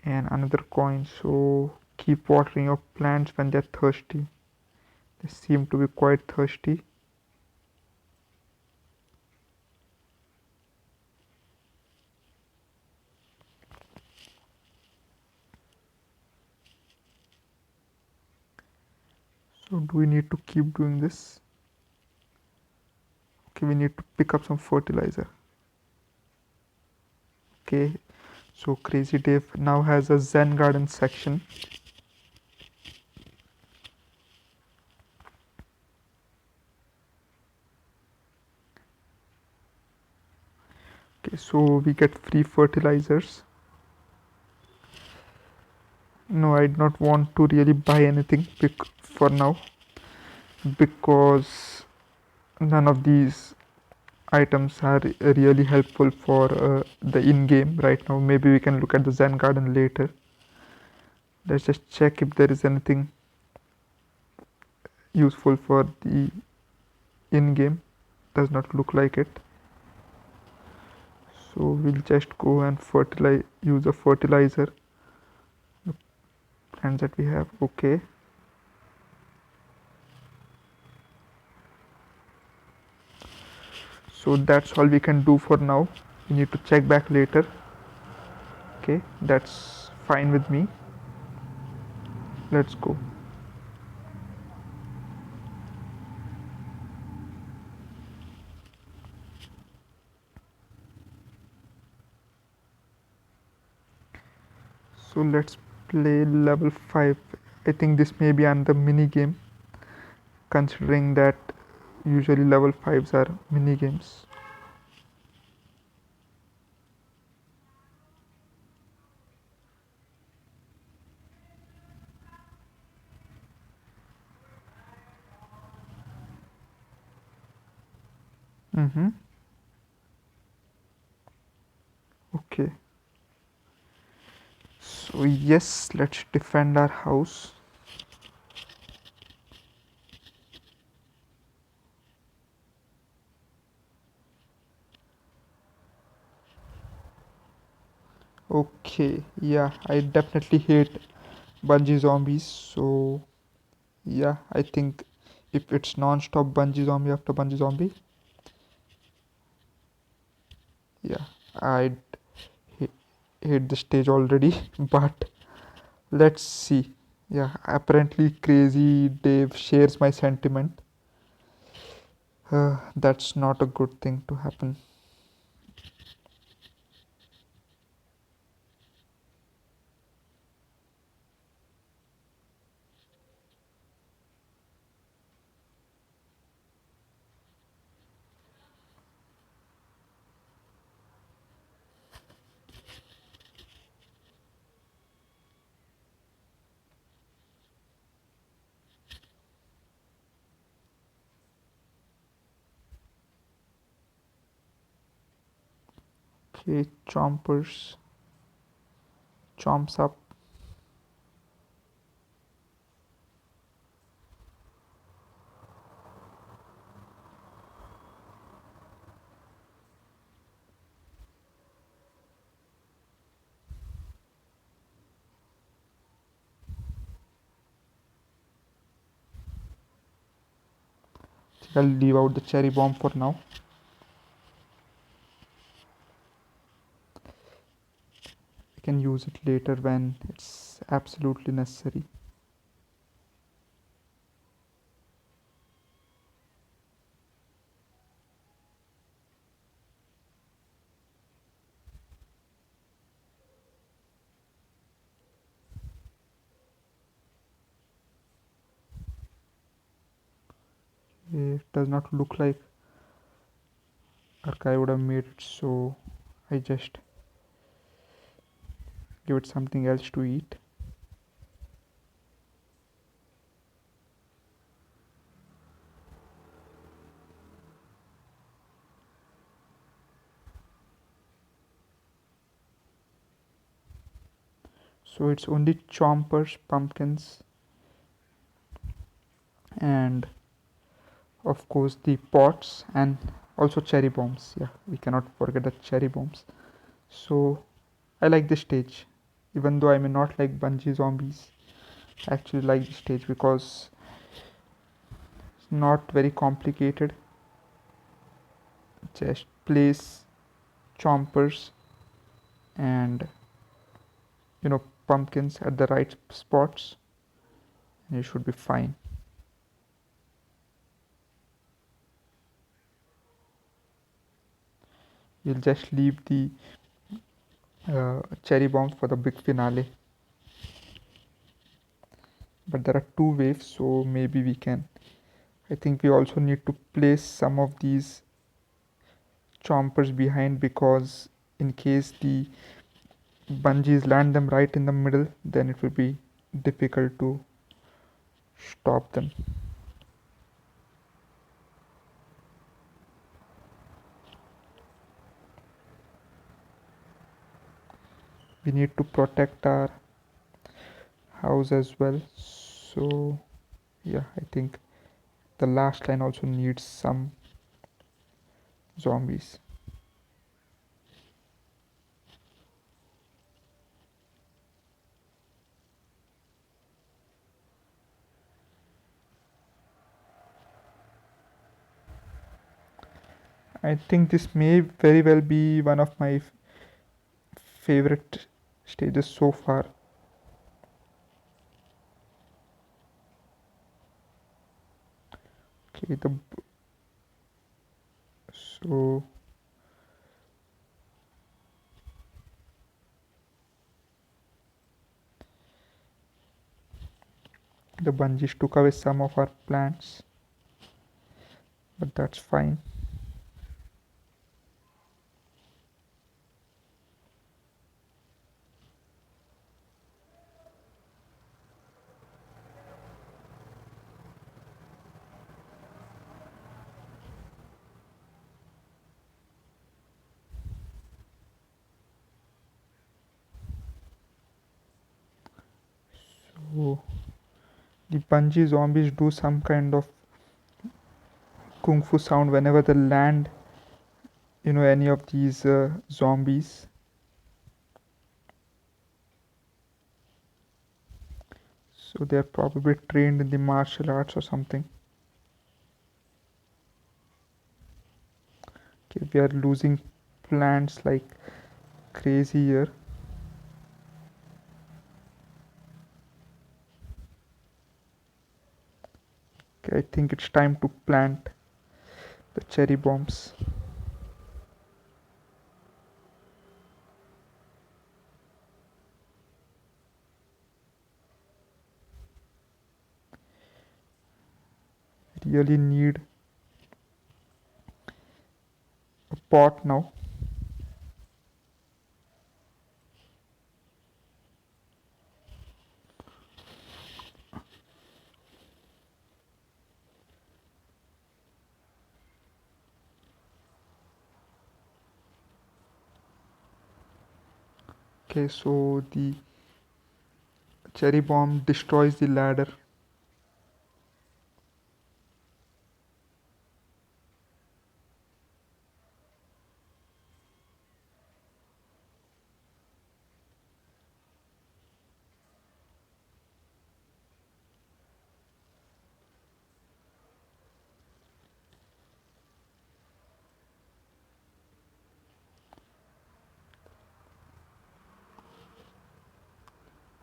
and another coin. So keep watering your plants when they're thirsty. They seem to be quite thirsty. So do we need to keep doing this? Okay, we need to pick up some fertilizer. Okay, so Crazy Dave now has a Zen garden section. Okay, so we get free fertilizers. No, I do not want to really buy anything for now because none of these items are really helpful for the in-game right now. Maybe we can look at the Zen garden later. Let's just check if there is anything useful for the in-game. Does not look like it. So we'll just go and use a fertilizer the plants that we have. Okay, so that's all we can do for now. We need to check back later. Okay, that's fine with me. Let's go. So let's play level 5. I think this may be another mini game, considering that usually level 5s are mini games. Mm-hmm. Okay, so yes, let's defend our house. Okay, yeah, I definitely hate bungee zombies. So yeah, I think if it's non-stop bungee zombie after bungee zombie, yeah, I'd hate the stage already. But let's see. Yeah, apparently Crazy Dave shares my sentiment. That's not a good thing to happen. Okay, chompers, chomps up. I'll leave out the cherry bomb for now. I can use it later when it's absolutely necessary. It does not look like Arkai would have made it, so I just give it something else to eat. So it's only chompers, pumpkins, and of course the pots, and also cherry bombs. Yeah, we cannot forget the cherry bombs. So I like this stage, even though I may not like bungee zombies. I actually like this stage because it's not very complicated. Just place chompers and pumpkins at the right spots, and you should be fine. You'll just leave the cherry bombs for the big finale. But there are two waves, so maybe we can. I think we also need to place some of these chompers behind, because in case the bungees land them right in the middle, then it will be difficult to stop them. We need to protect our house as well. So yeah, I think the last line also needs some zombies. I think this may very well be one of my favorite stages so far. Okay, so the bungees took away some of our plants, but that's fine. So the bungee zombies do some kind of kung fu sound whenever they land, any of these zombies. So they're probably trained in the martial arts or something. Okay, we are losing plants like crazy here. Okay, I think it's time to plant the cherry bombs. Really need a pot now. Okay, so the cherry bomb destroys the ladder.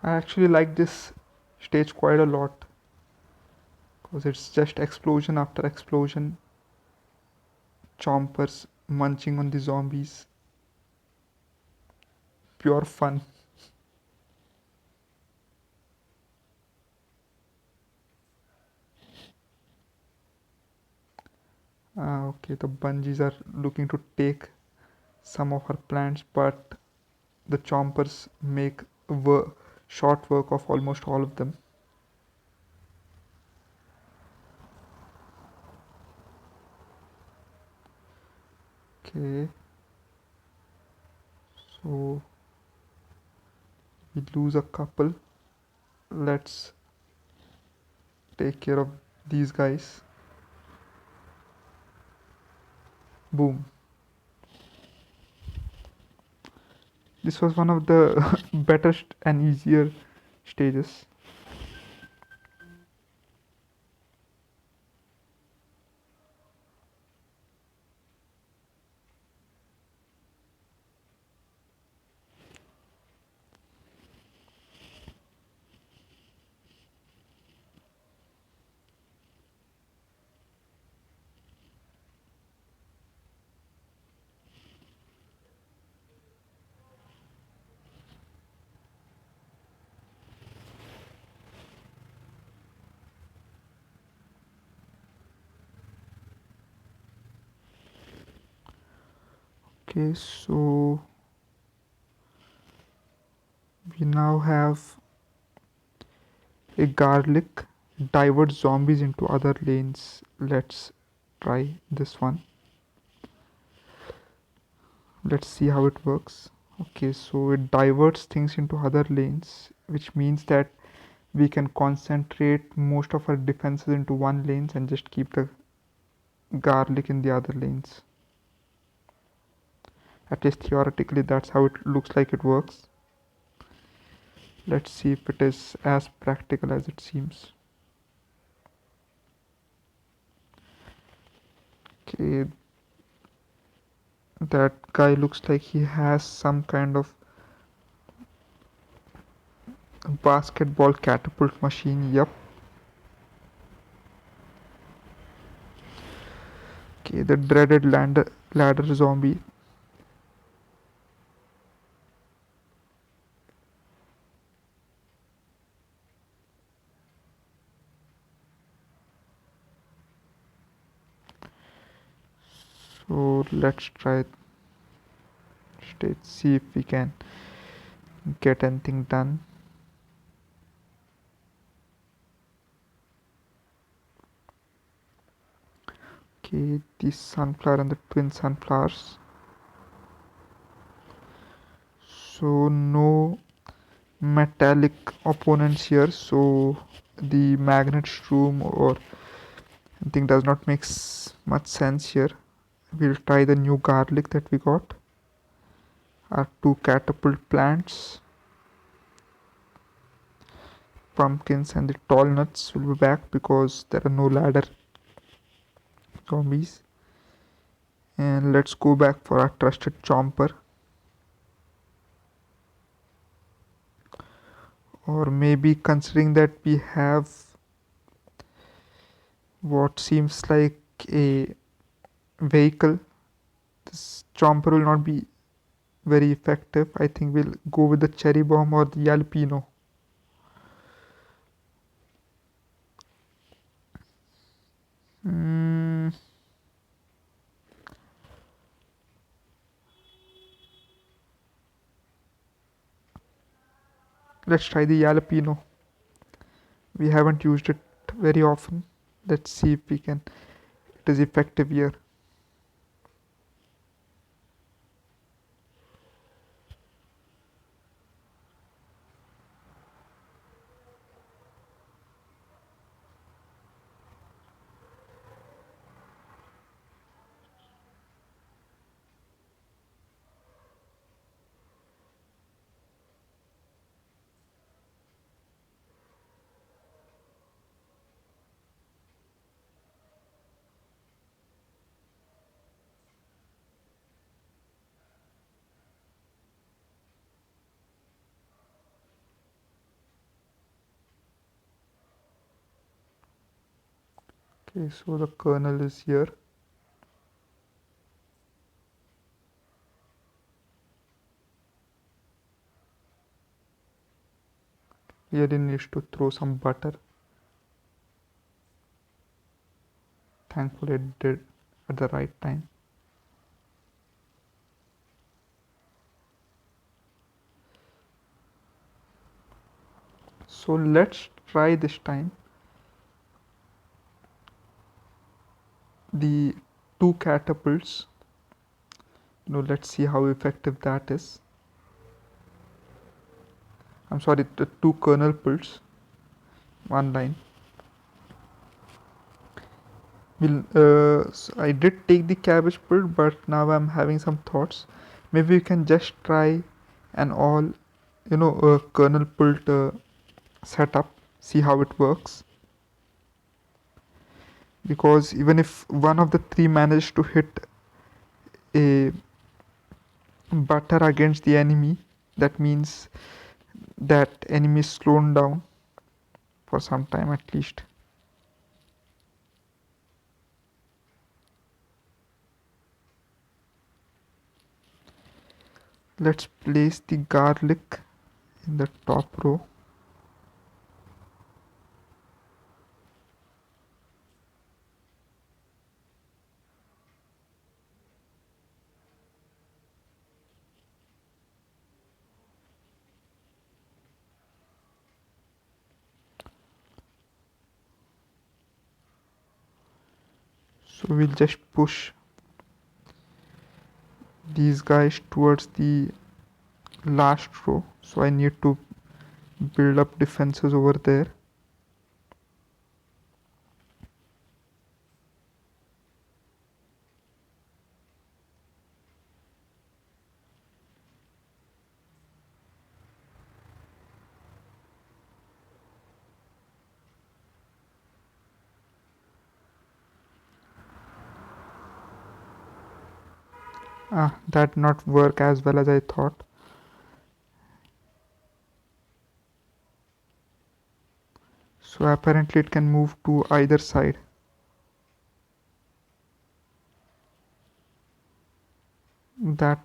I actually like this stage quite a lot because it's just explosion after explosion, chompers munching on the zombies, pure fun. Okay, the bungees are looking to take some of our plants, but the chompers make short work of almost all of them. Okay, so we lose a couple. Let's take care of these guys. Boom. This was one of the better and easier stages. Okay, so we now have a garlic divert zombies into other lanes. Let's try this one. Let's see how it works. Okay, so it diverts things into other lanes, which means that we can concentrate most of our defenses into one lanes and just keep the garlic in the other lanes. At least theoretically, that's how it looks like it works. Let's see if it is as practical as it seems. Okay, that guy looks like he has some kind of basketball catapult machine. Yep. Okay, the dreaded ladder zombie. So let's try stage, see if we can get anything done. Okay, the sunflower and the twin sunflowers. So no metallic opponents here, so the magnet shroom or anything does not make much sense here. We'll try the new garlic that we got. Our two catapult plants, pumpkins and the tall nuts will be back because there are no ladder zombies. And let's go back for our trusted chomper, or maybe considering that we have what seems like a vehicle, this chomper will not be very effective. I think we'll go with the cherry bomb or the jalapeno. Mm, let's try the jalapeno. We haven't used it very often. Let's see if we can. It is effective here. Okay, so the kernel is here. Really needs to throw some butter. Thankfully it did at the right time. So let's try this time the two catapults. Let's see how effective that is. I'm sorry, the two kernel pults. One line. So I did take the cabbage pult, but now I'm having some thoughts. Maybe you can just try an all, kernel pult setup. See how it works. Because even if one of the three managed to hit a butter against the enemy, that means that enemy is slowed down for some time at least. Let's place the garlic in the top row. So we'll just push these guys towards the last row. So I need to build up defenses over there. That not work as well as I thought. So apparently it can move to either side. That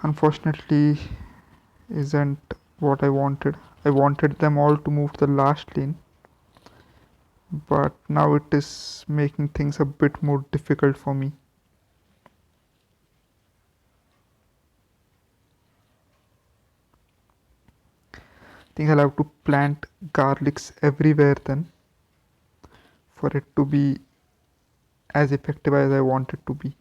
unfortunately isn't what I wanted. I wanted them all to move to the last lane, but now it is making things a bit more difficult for me. I think I'll have to plant garlics everywhere then for it to be as effective as I want it to be.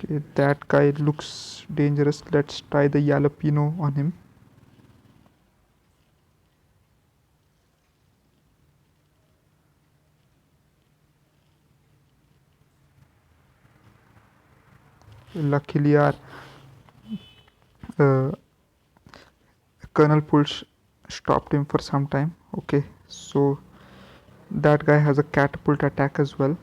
Okay, that guy looks dangerous. Let's try the jalapeno on him. Luckily, our uh, Colonel Pulse stopped him for some time. Okay, so that guy has a catapult attack as well.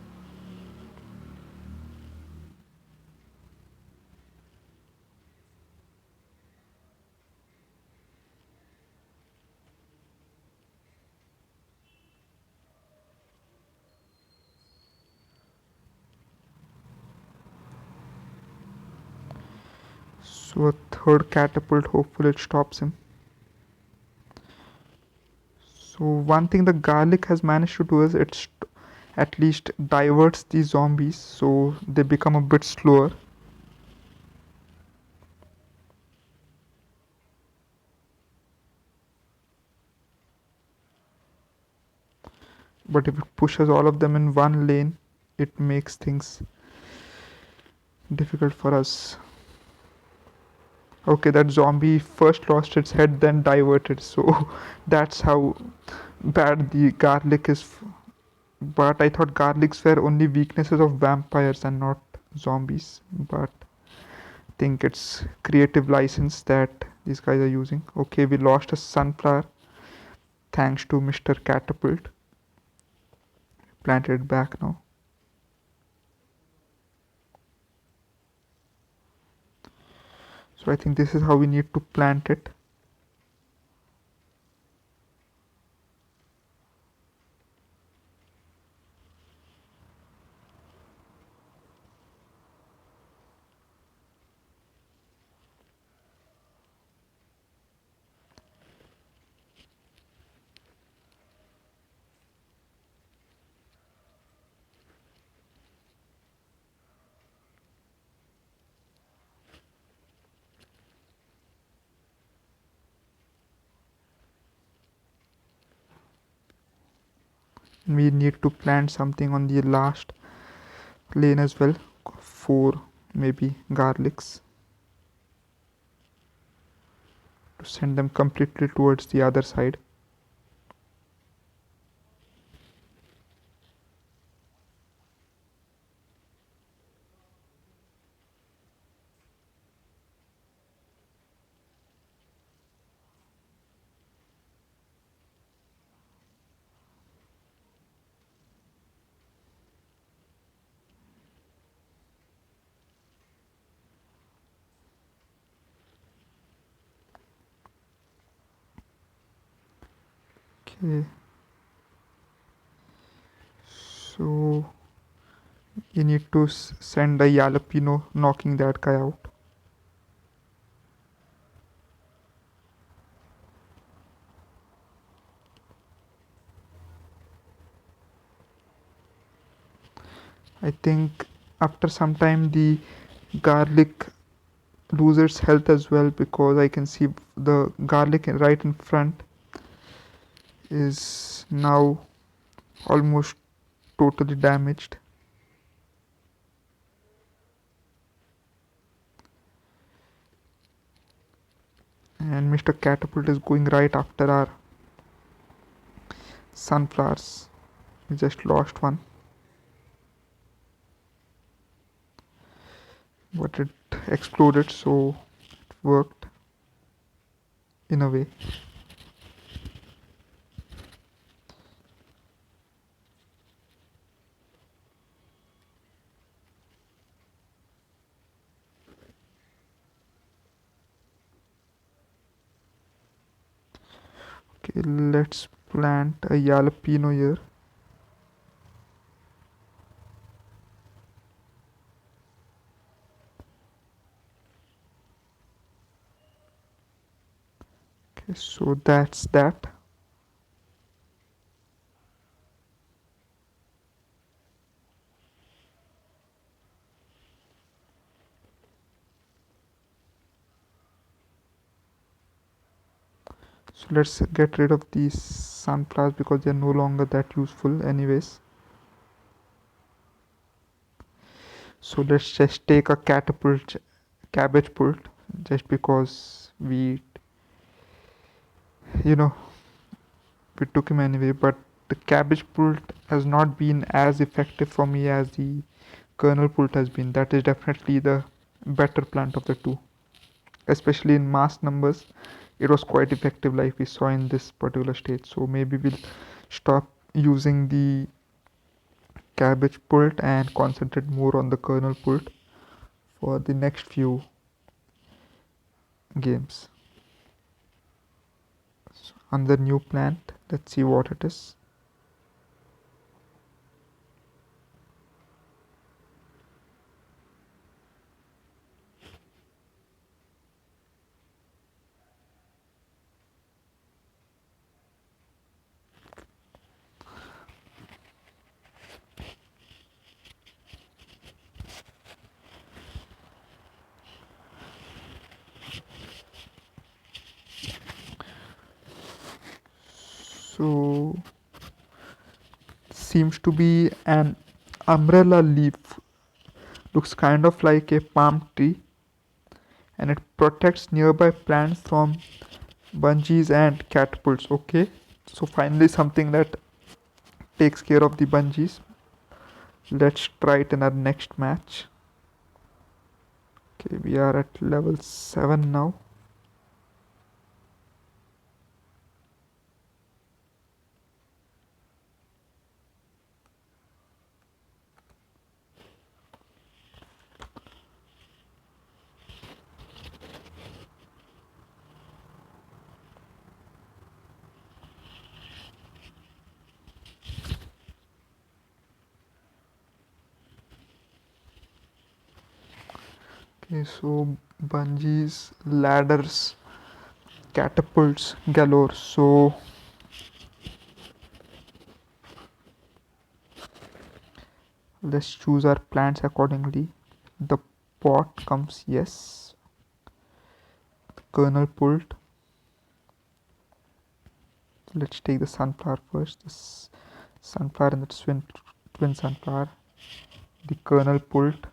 So a third catapult, hopefully it stops him. So one thing the garlic has managed to do is it at least diverts the zombies so they become a bit slower. But if it pushes all of them in one lane, it makes things difficult for us. Okay, that zombie first lost its head, then diverted. So that's how bad the garlic is. But I thought garlics were only weaknesses of vampires and not zombies. But I think it's creative license that these guys are using. Okay, we lost a sunflower thanks to Mr. Catapult. Planted it back now. So I think this is how we need to plant it. We need to plant something on the last lane as well. 4 maybe garlics to send them completely towards the other side. Okay, so you need to send a jalapeno knocking that guy out. I think after some time the garlic loses health as well, because I can see the garlic right in front is now almost totally damaged. And Mr. Catapult is going right after our sunflowers. We just lost one, but it exploded, so it worked in a way. Okay, let's plant a jalapeno here. Okay, so that's that. So let's get rid of these sunflowers because they're no longer that useful anyways. So let's just take a catapult, cabbage pult, just because you know, we took him anyway. But the cabbage pult has not been as effective for me as the kernel pult has been. That is definitely the better plant of the two, especially in mass numbers. It was quite effective, like we saw in this particular stage. So maybe we'll stop using the cabbage pult and concentrate more on the kernel pult for the next few games. So another new plant, let's see what it is. So seems to be an umbrella leaf, looks kind of like a palm tree, and it protects nearby plants from bungees and catapults. Okay, so finally something that takes care of the bungees. Let's try it in our next match. Okay, we are at level 7 now. Okay, so bungees, ladders, catapults galore. So let's choose our plants accordingly. The pot comes, yes. Kernel pulled. Let's take the sunflower first. This sunflower and the twin sunflower. The kernel pulled.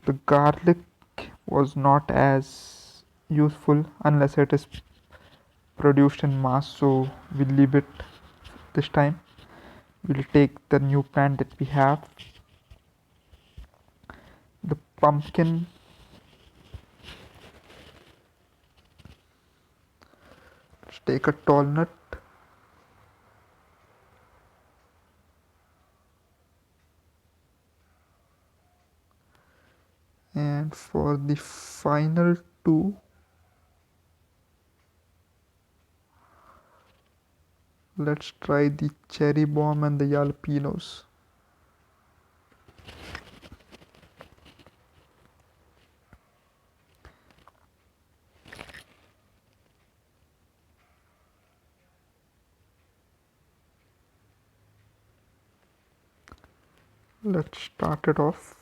The garlic was not as useful unless it is produced in mass, so we'll leave it this time. We'll take the new plant that we have. The pumpkin. Let's take a tall nut. And for the final two, let's try the cherry bomb and the jalapenos. Let's start it off.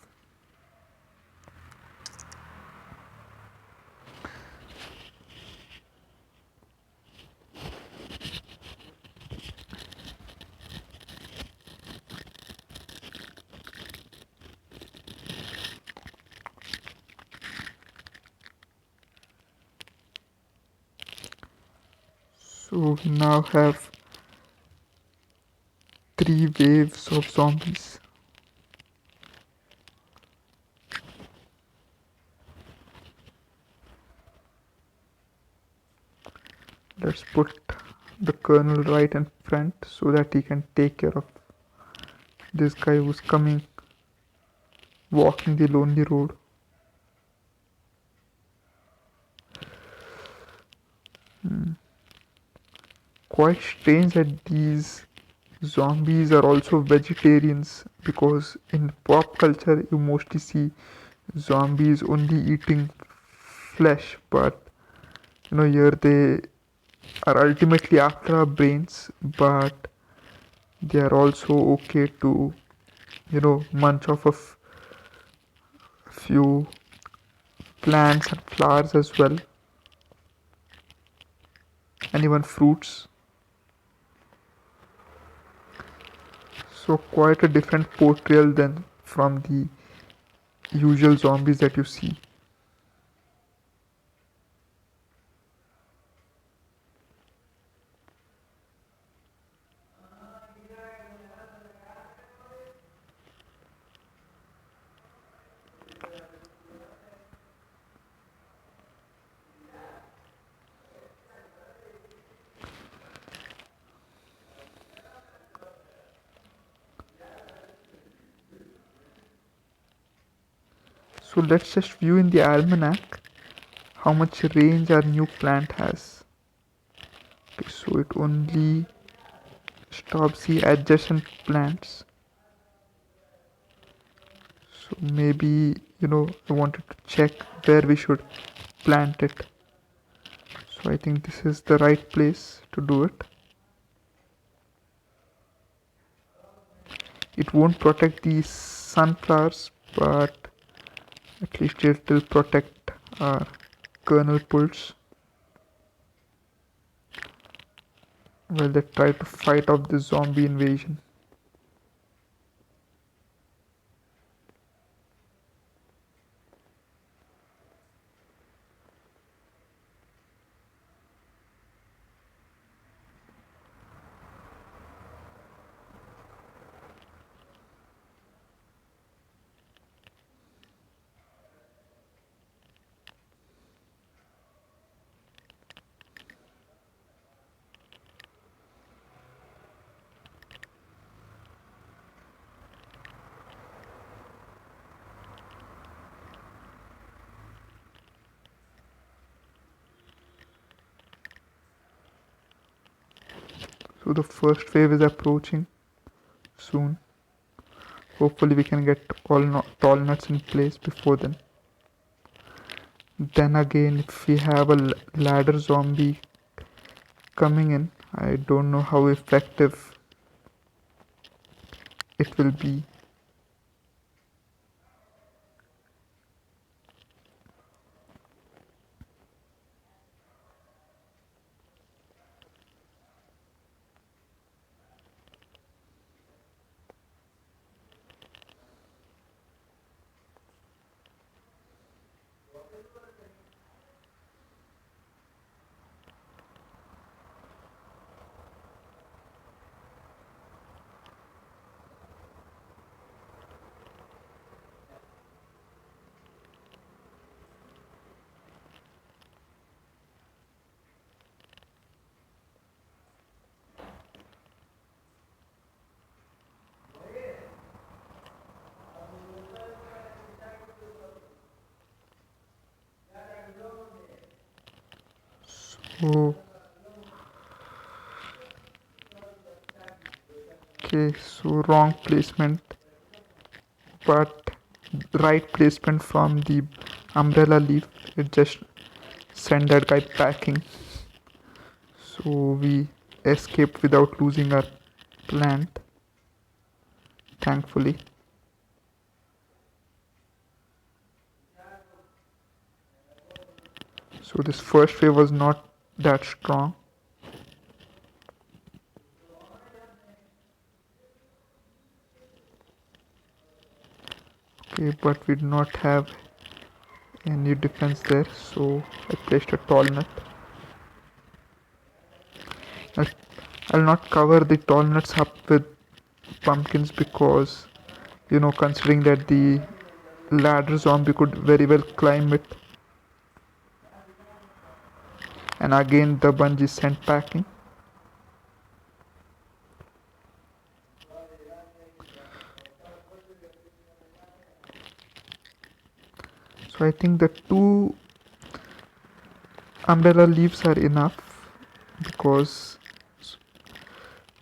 So we now have 3 waves of zombies. Let's put the colonel right in front so that he can take care of this guy who's coming, walking the lonely road. Quite strange that these zombies are also vegetarians, because in pop culture you mostly see zombies only eating flesh, but here they are ultimately after our brains, but they are also okay to munch off of few plants and flowers as well, and even fruits. So quite a different portrayal than from the usual zombies that you see. So let's just view in the almanac how much range our new plant has. Okay, so it only stops the adjacent plants. So maybe I wanted to check where we should plant it. So I think this is the right place to do it. It won't protect the sunflowers, but at least it will protect our kernel pulse while they try to fight off the zombie invasion. So the first wave is approaching soon. Hopefully we can get all tall nuts in place before then. Then again, if we have a ladder zombie coming in, I don't know how effective it will be. So, okay, so wrong placement, but right placement from the umbrella leaf. It just sent that guy packing. So we escaped without losing our plant, thankfully. So this first wave was not that strong. Okay, but we did not have any defense there, so I placed a tall nut. I- I'll not cover the tall nuts up with pumpkins because, considering that the ladder zombie could very well climb it, and again the bungee sent packing. So I think the two umbrella leaves are enough because,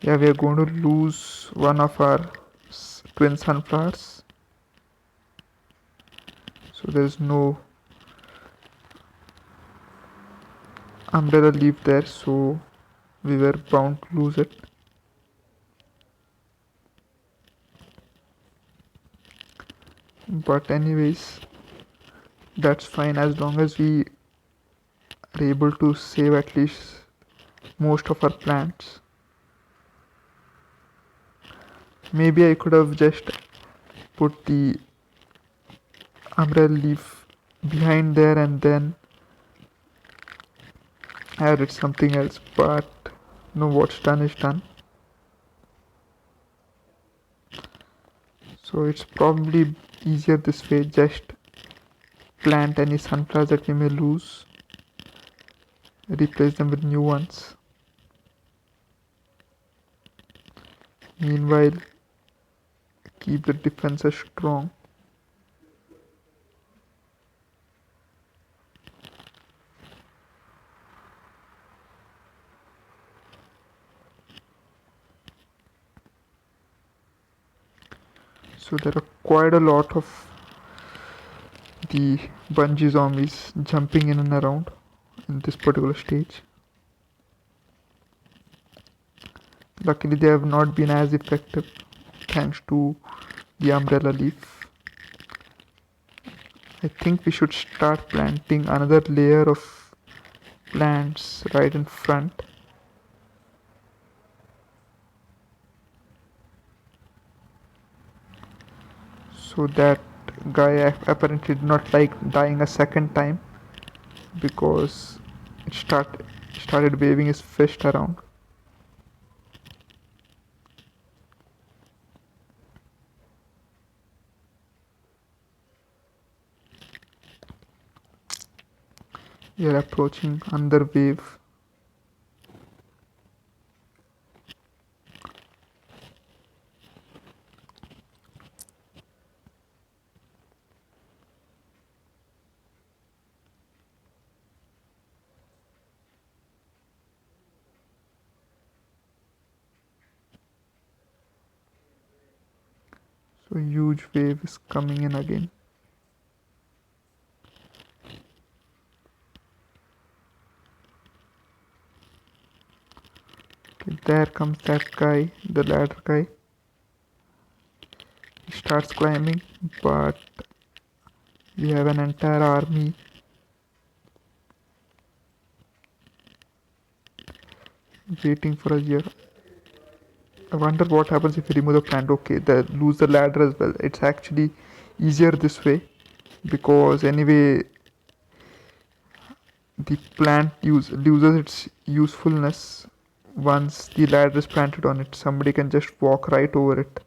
yeah, we are going to lose one of our twin sunflowers. So there is no umbrella leaf there, so we were bound to lose it. But anyways, that's fine as long as we are able to save at least most of our plants. Maybe I could have just put the umbrella leaf behind there and then added something else, but no, what's done is done. So it's probably easier this way, just plant any sunflowers that we may lose, replace them with new ones. Meanwhile, keep the defenses strong. So there are quite a lot of the bungee zombies jumping in and around in this particular stage. Luckily they have not been as effective thanks to the umbrella leaf. I think we should start planting another layer of plants right in front. So that guy apparently did not like dying a second time because it started waving his fist around. We are approaching another wave. So huge wave is coming in again. Okay, there comes that guy, the ladder guy. He starts climbing, but we have an entire army waiting for us here. I wonder what happens if we remove the plant. Okay, lose the ladder as well. It's actually easier this way because anyway the plant loses its usefulness once the ladder is planted on it. Somebody can just walk right over it.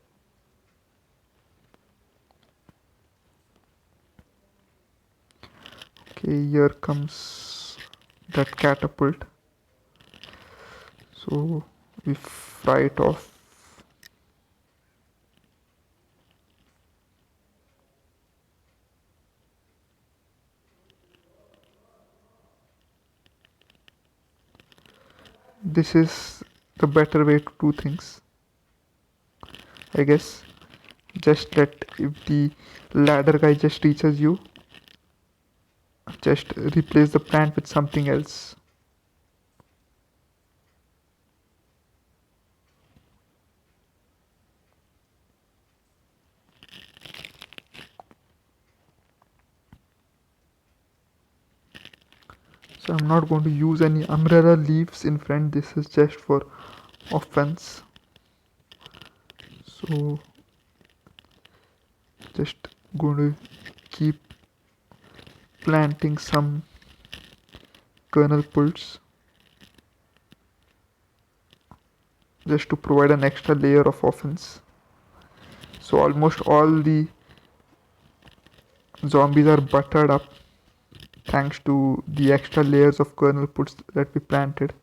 Okay, here comes that catapult. So we fry it off. This is the better way to do things, I guess. Just let if the ladder guy just reaches you, just replace the plant with something else. So I'm not going to use any umbrella leaves in front. This is just for offense. So just going to keep planting some kernel pulls just to provide an extra layer of offense. So almost all the zombies are buttered up thanks to the extra layers of kernel pulls that we planted.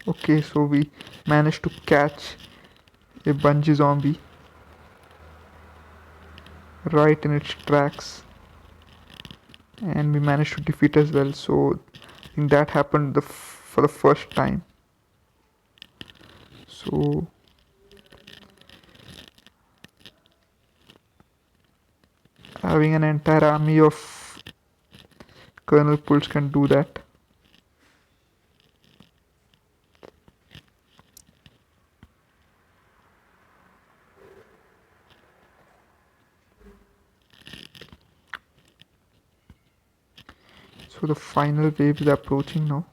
Okay, so we managed to catch a bungee zombie right in its tracks, and we managed to defeat as well. So I think that happened for the first time. So having an entire army of kernel pulls can do that. So the final wave is approaching now.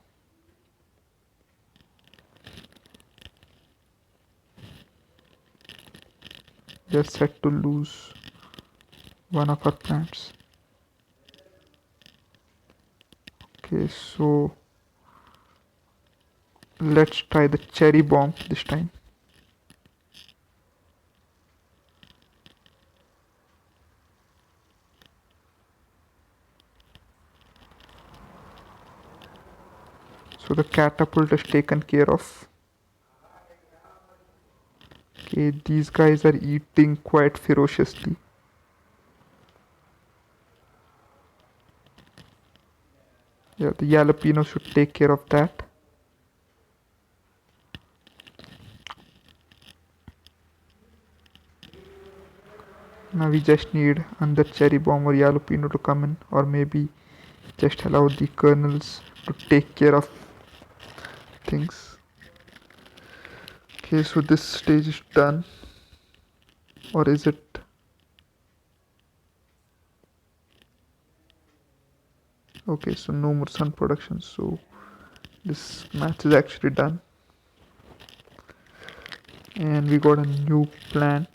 We are set to lose one of our plants. Okay, so let's try the cherry bomb this time. So the catapult is taken care of. Okay, these guys are eating quite ferociously. Yeah, the jalapeno should take care of that. Now we just need another cherry bomb or jalapeno to come in, or maybe just allow the kernels to take care of things. Okay, so this stage is done, or is it? Okay, so no more sun production, so this match is actually done. And we got a new plant.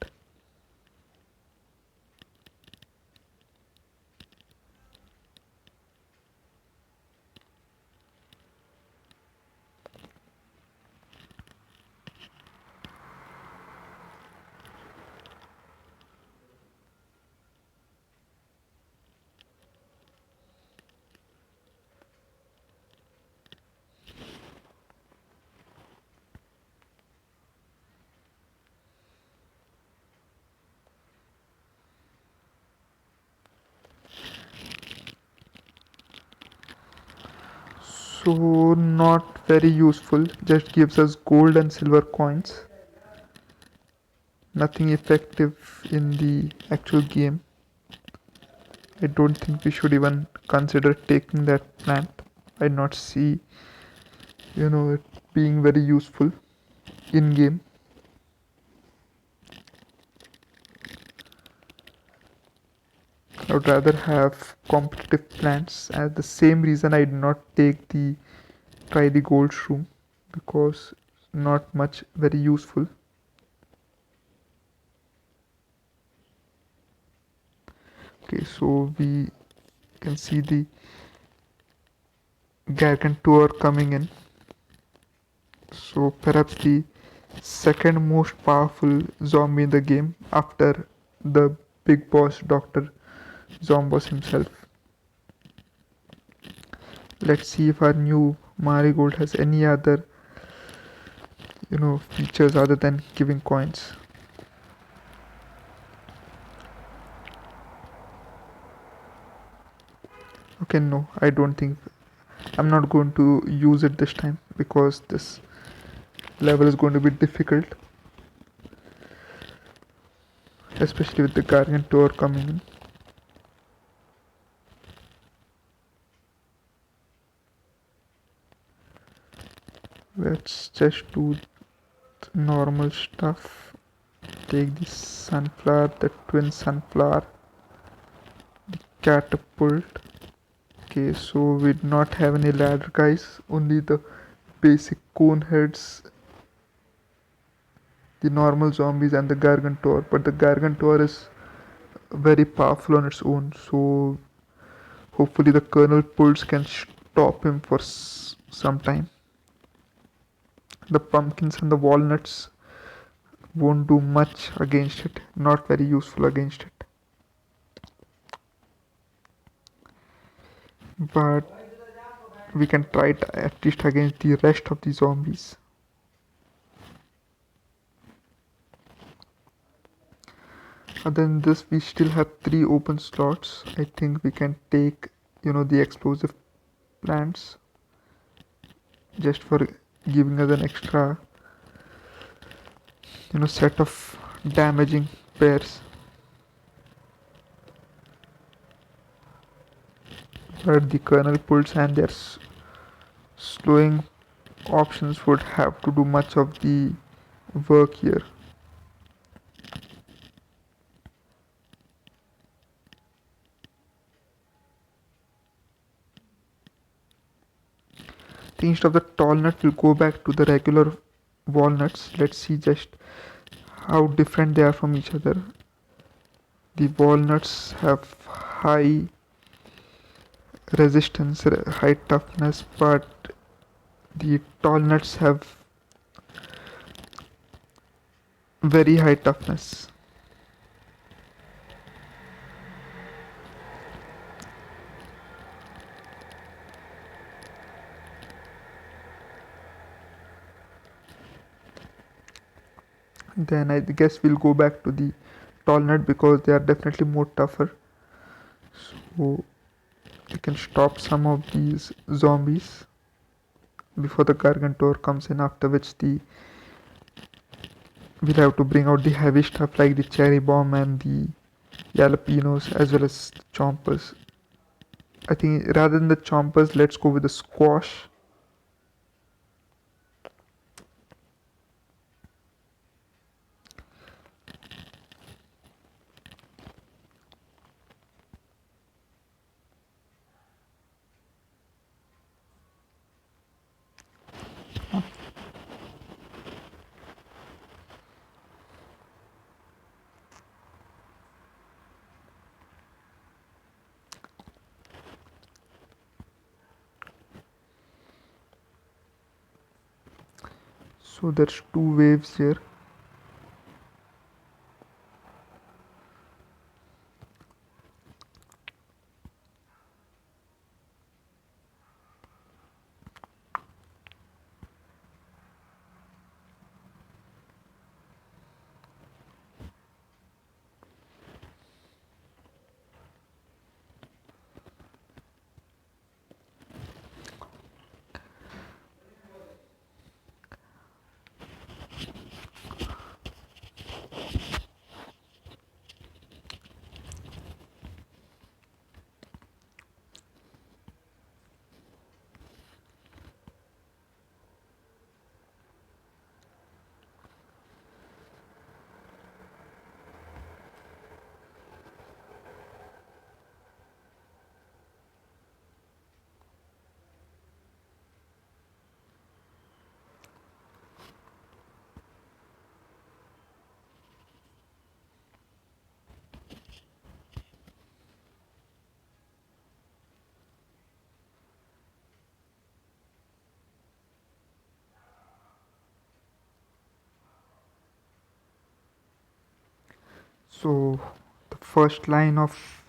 So not very useful, just gives us gold and silver coins. Nothing effective in the actual game. I don't think we should even consider taking that plant. I not see, it being very useful in game. I would rather have competitive plants. As the same reason I did not try the gold shroom, because not much very useful. Okay, so we can see the Gargantuar coming in. So perhaps the second most powerful zombie in the game after the big boss Dr. Zombos himself. Let's see if our new Marigold has any other features other than giving coins. Okay, no, I don't think I'm not going to use it this time because this level is going to be difficult, especially with the Gargantuar coming in. Let's just do normal stuff. Take the sunflower, the twin sunflower, catapult. Okay, so we do not have any ladder, guys, only the basic cone heads, the normal zombies, and the Gargantuar. But the Gargantuar is very powerful on its own, so hopefully the kernel pulls can stop him for some time. The pumpkins and the walnuts won't do much against it, not very useful against it. But we can try it at least against the rest of the zombies. Other than this, we still have 3 open slots. I think we can take, the explosive plants just for giving us an extra, set of damaging pairs. But the kernel pulls and their slowing options would have to do much of the work here. Instead of the tall nut, we'll go back to the regular walnuts. Let's see just how different they are from each other. The walnuts have high resistance, high toughness, but the tall nuts have very high toughness. Then I guess we'll go back to the tall nut because they are definitely more tougher. So we can stop some of these zombies before the Gargantuar comes in, after which we'll have to bring out the heavy stuff like the cherry bomb and the jalapenos as well as the chompers. I think rather than the chompers, let's go with the squash. So there's 2 waves here. So the first line of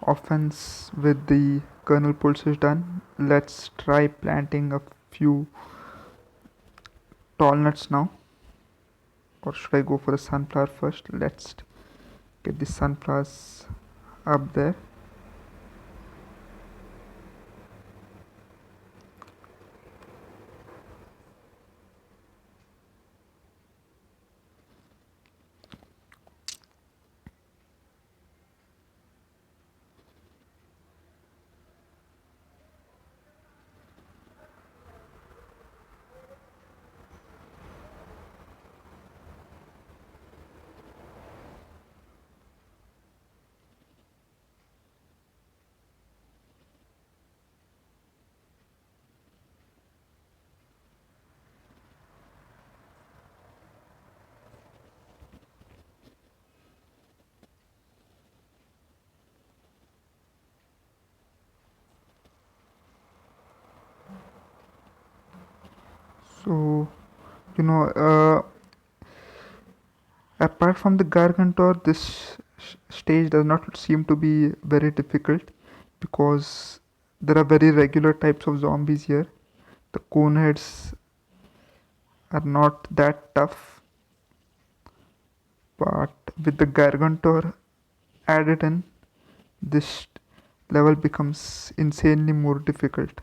offense with the kernel pulse is done. Let's try planting a few tall nuts now. Or should I go for the sunflower first? Let's get the sunflowers up there. So, you know, apart from the Gargantor, this stage does not seem to be very difficult because there are very regular types of zombies here. The coneheads are not that tough, but with the Gargantor added in, this level becomes insanely more difficult.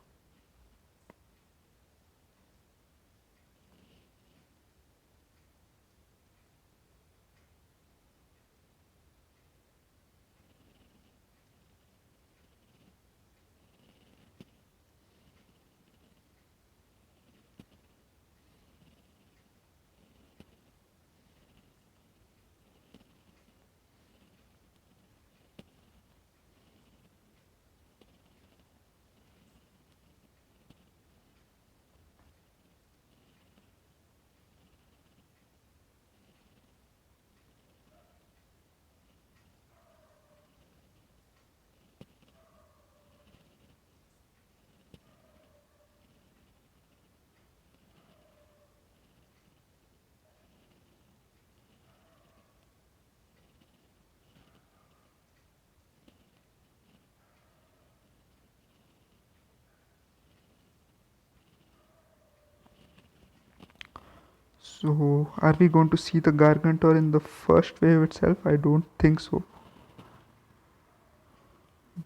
So, are we going to see the Gargantor in the first wave itself? I don't think so.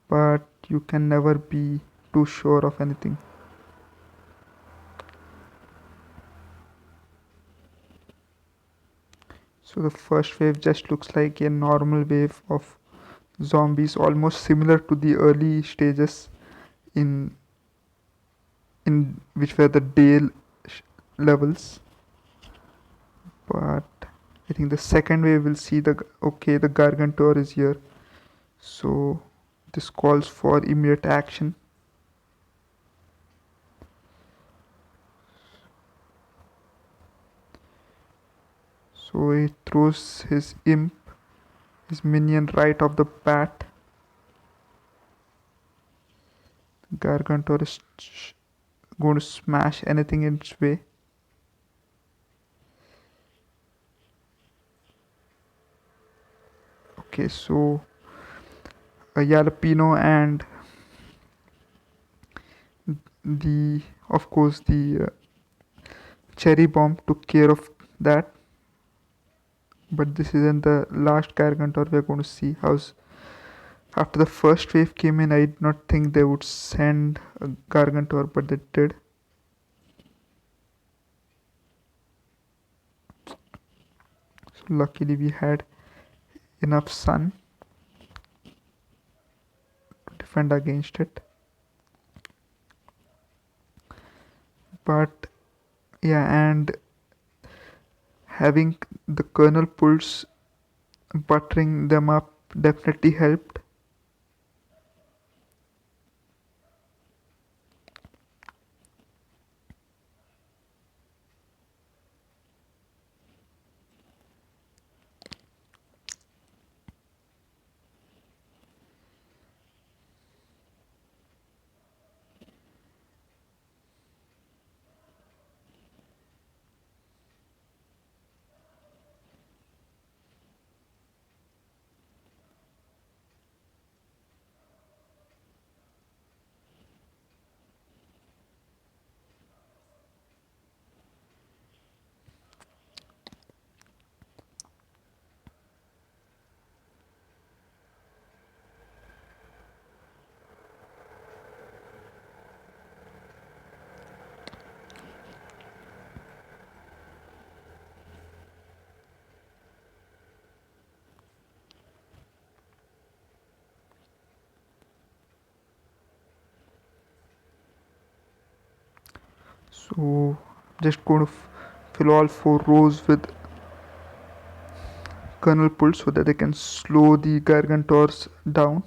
But you can never be too sure of anything. So the first wave just looks like a normal wave of zombies, almost similar to the early stages in in which were the Dale levels. But I think the second wave will see the okay, the Gargantor is here, so this calls for immediate action. So he throws his imp, his minion, right off the bat. Gargantor is going to smash anything in its way. Okay, so a jalapeno and the of course the cherry bomb took care of that. But this isn't the last Gargantor we're going to see. How's after the first wave came in, I did not think they would send a Gargantor, but they did. So luckily we had enough sun to defend against it. But yeah, and having the kernel pulse buttering them up definitely helped. So just going to fill all 4 rows with kernel pull so that they can slow the gargantors down.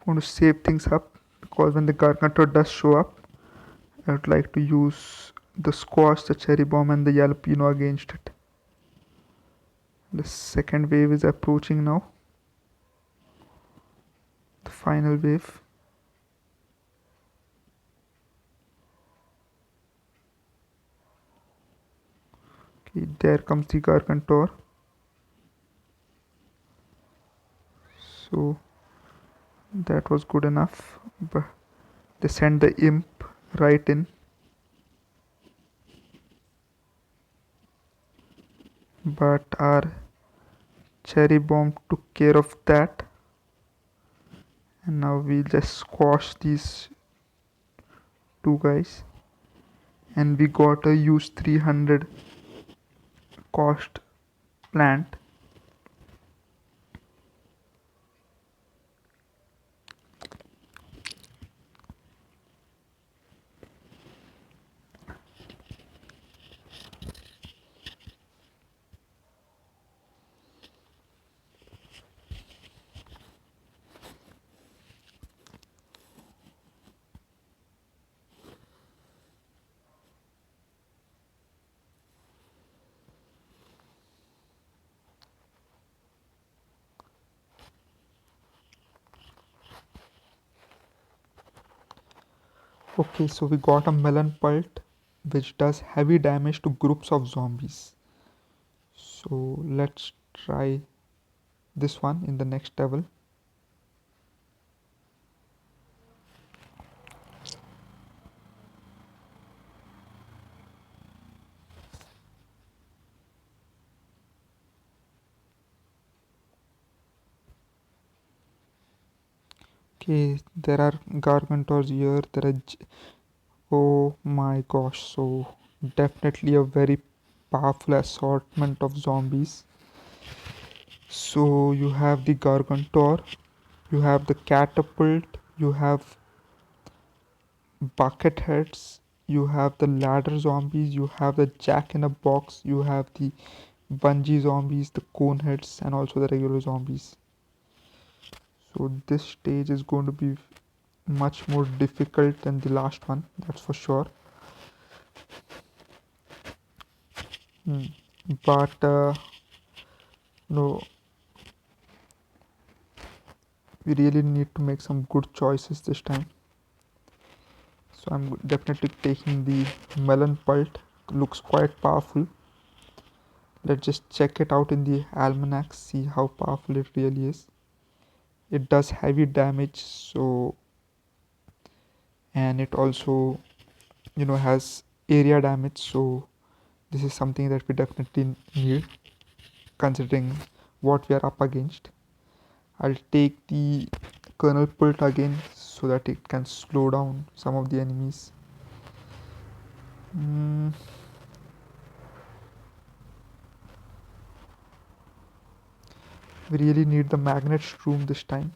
I'm going to save things up because when the gargantor does show up, I would like to use the squash, the cherry bomb, and the jalapeno against it. The second wave is approaching now. The final wave. Okay, there comes the gargantor. So that was good enough. But they sent the imp right in. But our cherry bomb took care of that. And now we'll just squash these two guys. And we got a use 300 cost plant. Okay, so we got a melon pult which does heavy damage to groups of zombies. So let's try this one in the next level. Okay, there are gargantors here. Oh my gosh, so definitely a very powerful assortment of zombies. So you have the gargantor, you have the catapult, you have bucket heads, you have the ladder zombies, you have the jack in a box, you have the bungee zombies, the cone heads, and also the regular zombies. So this stage is going to be much more difficult than the last one, that's for sure. Hmm. But no, we really need to make some good choices this time. So I'm definitely taking the melon pult. Looks quite powerful. Let's just check it out in the almanac, see how powerful it really is. It does heavy damage, so, and it also has area damage, so this is something that we definitely need considering what we are up against. I'll take the kernel pult again so that it can slow down some of the enemies. Mm, we really need the magnet shroom this time.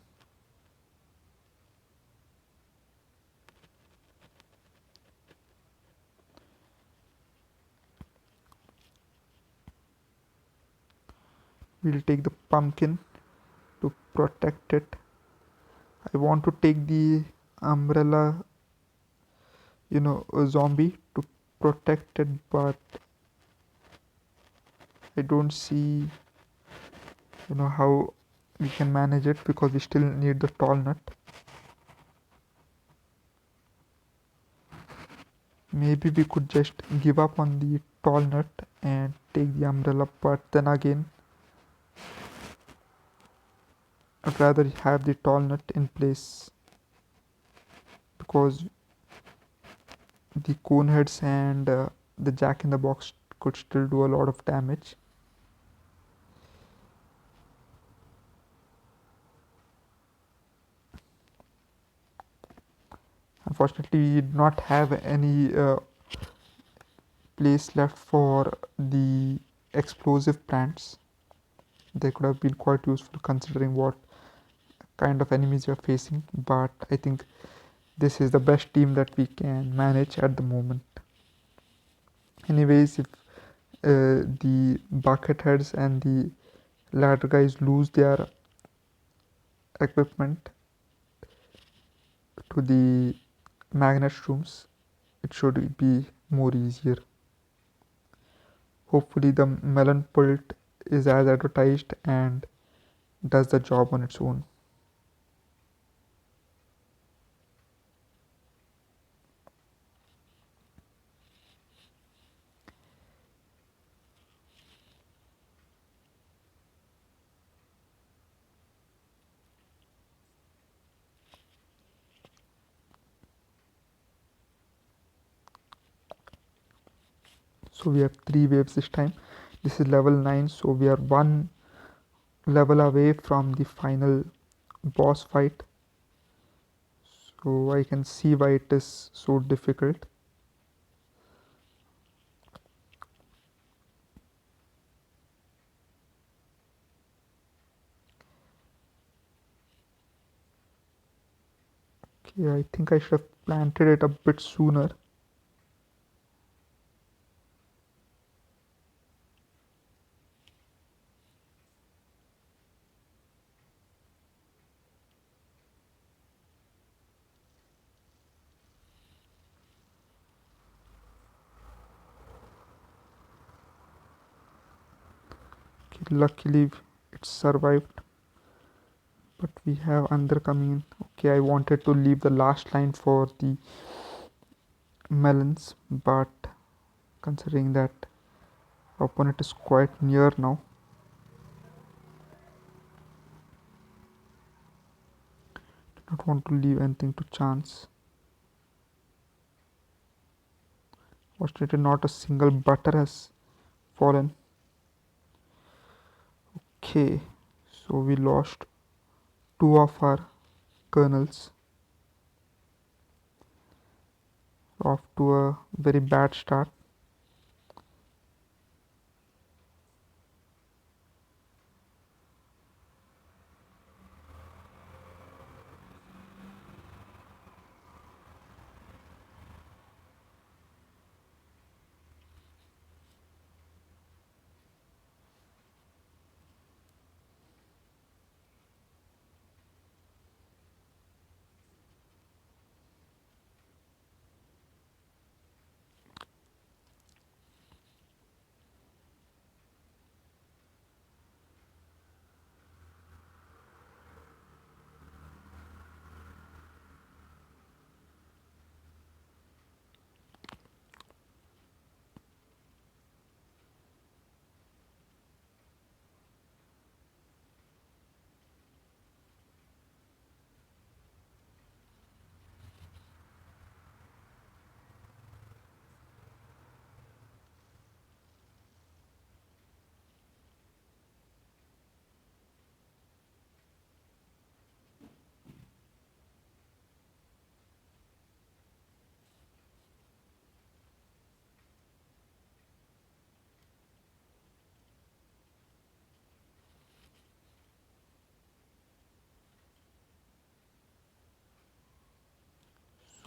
We'll take the pumpkin to protect it. I want to take the umbrella, a zombie to protect it, but I don't see, how we can manage it because we still need the tall nut. Maybe we could just give up on the tall nut and take the umbrella, but then again, I'd rather have the tall nut in place because the cone heads and the jack in the box could still do a lot of damage. Unfortunately, we did not have any place left for the explosive plants. They could have been quite useful considering what kind of enemies we are facing, but I think this is the best team that we can manage at the moment. Anyways, if the bucket heads and the ladder guys lose their equipment to the magnet rooms, it should be more easier. Hopefully the melon pult is as advertised and does the job on its own. So we have 3 waves this time. This is level 9, so we are one level away from the final boss fight. So I can see why it is so difficult. Okay, I think I should have planted it a bit sooner. Okay, luckily it survived, but we have another coming in. Okay, I wanted to leave the last line for the melons, but considering that opponent is quite near now, I don't want to leave anything to chance. Fortunately, not a single butter has fallen. Okay, so we lost 2 of our kernels. Off to a very bad start.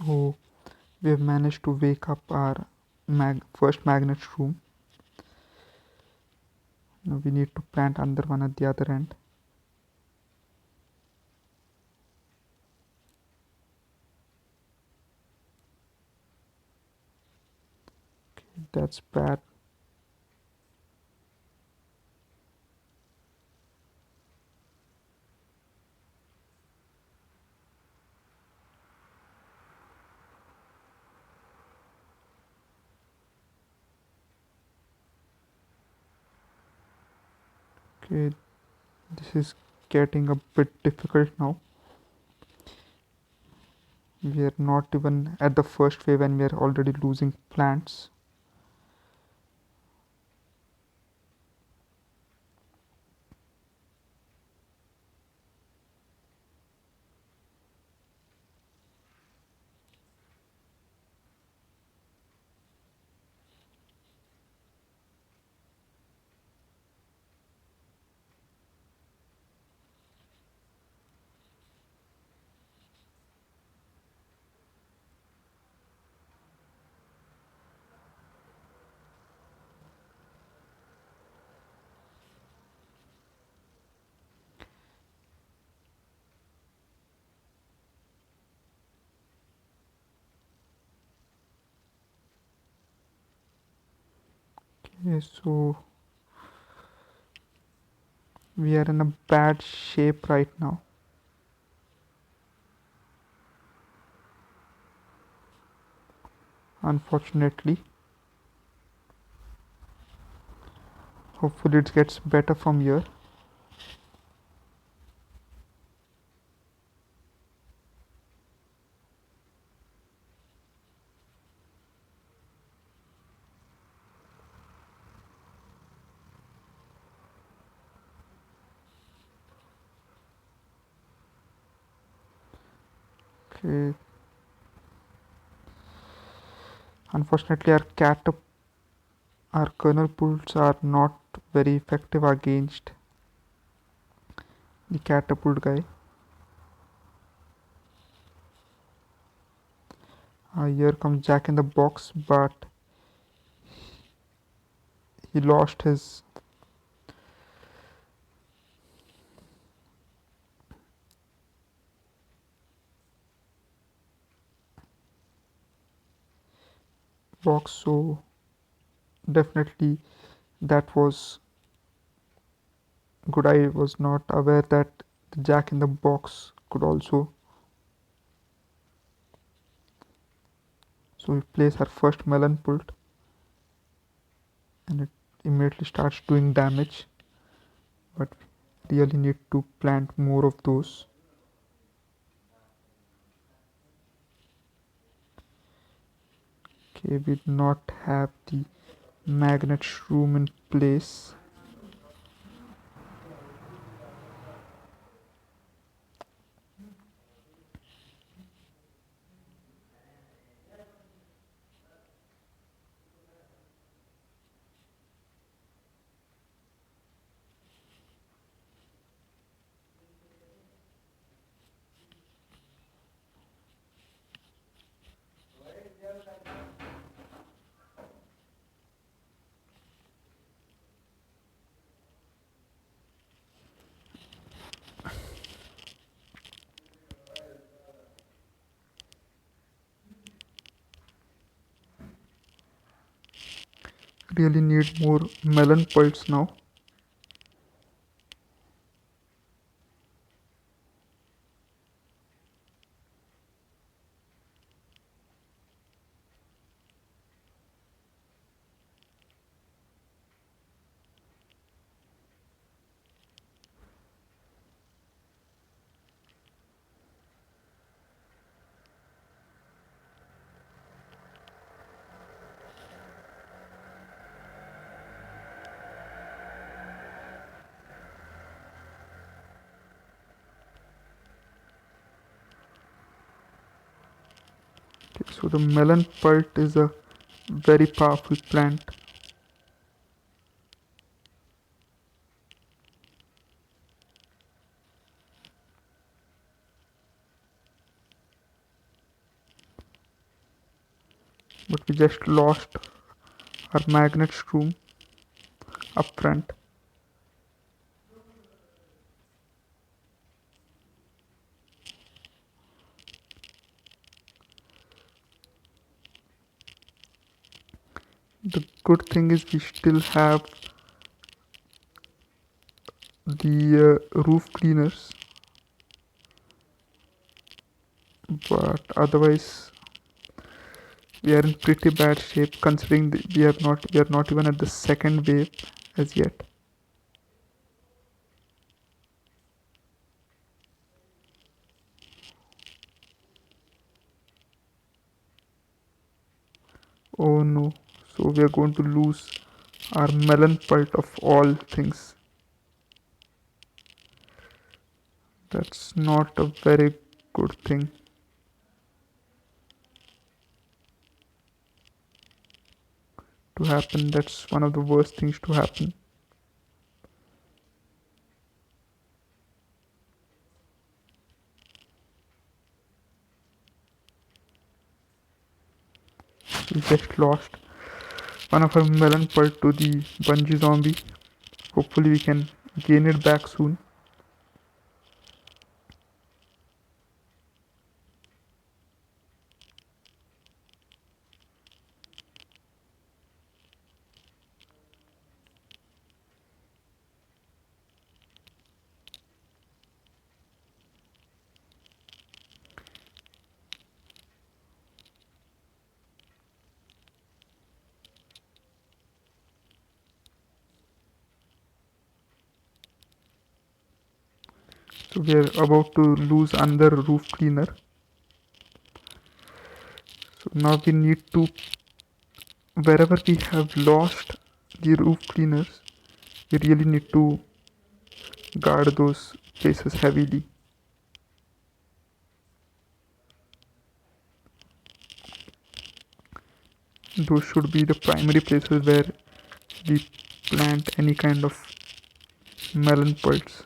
So we have managed to wake up our first magnet room. Now we need to plant another one at the other end. That's bad. Okay, this is getting a bit difficult now. We are not even at the first wave and we are already losing plants. Okay, so we are in a bad shape right now. Unfortunately, hopefully it gets better from here. Okay, unfortunately, our kernel pulls are not very effective against the catapult guy. Here comes Jack in the Box, but he lost his box, so definitely that was good. I was not aware that the Jack in the Box could also. So we place our first melon pult and it immediately starts doing damage, but we really need to plant more of those. Okay, we do not have the magnet shroom in place. Really need more melon pults now. Okay, so the melon pult is a very powerful plant. But we just lost our magnet shroom up front. The good thing is we still have the roof cleaners, but otherwise we are in pretty bad shape considering we are not even at the second wave as yet. Oh no, so we are going to lose our melon pult of all things. That's not a very good thing to happen. That's one of the worst things to happen. We just lost one of our melon pult to the bungee zombie. Hopefully we can gain it back soon. So we are about to lose another roof cleaner. So now we need to, wherever we have lost the roof cleaners, we really need to guard those places heavily. Those should be the primary places where we plant any kind of melon pulse.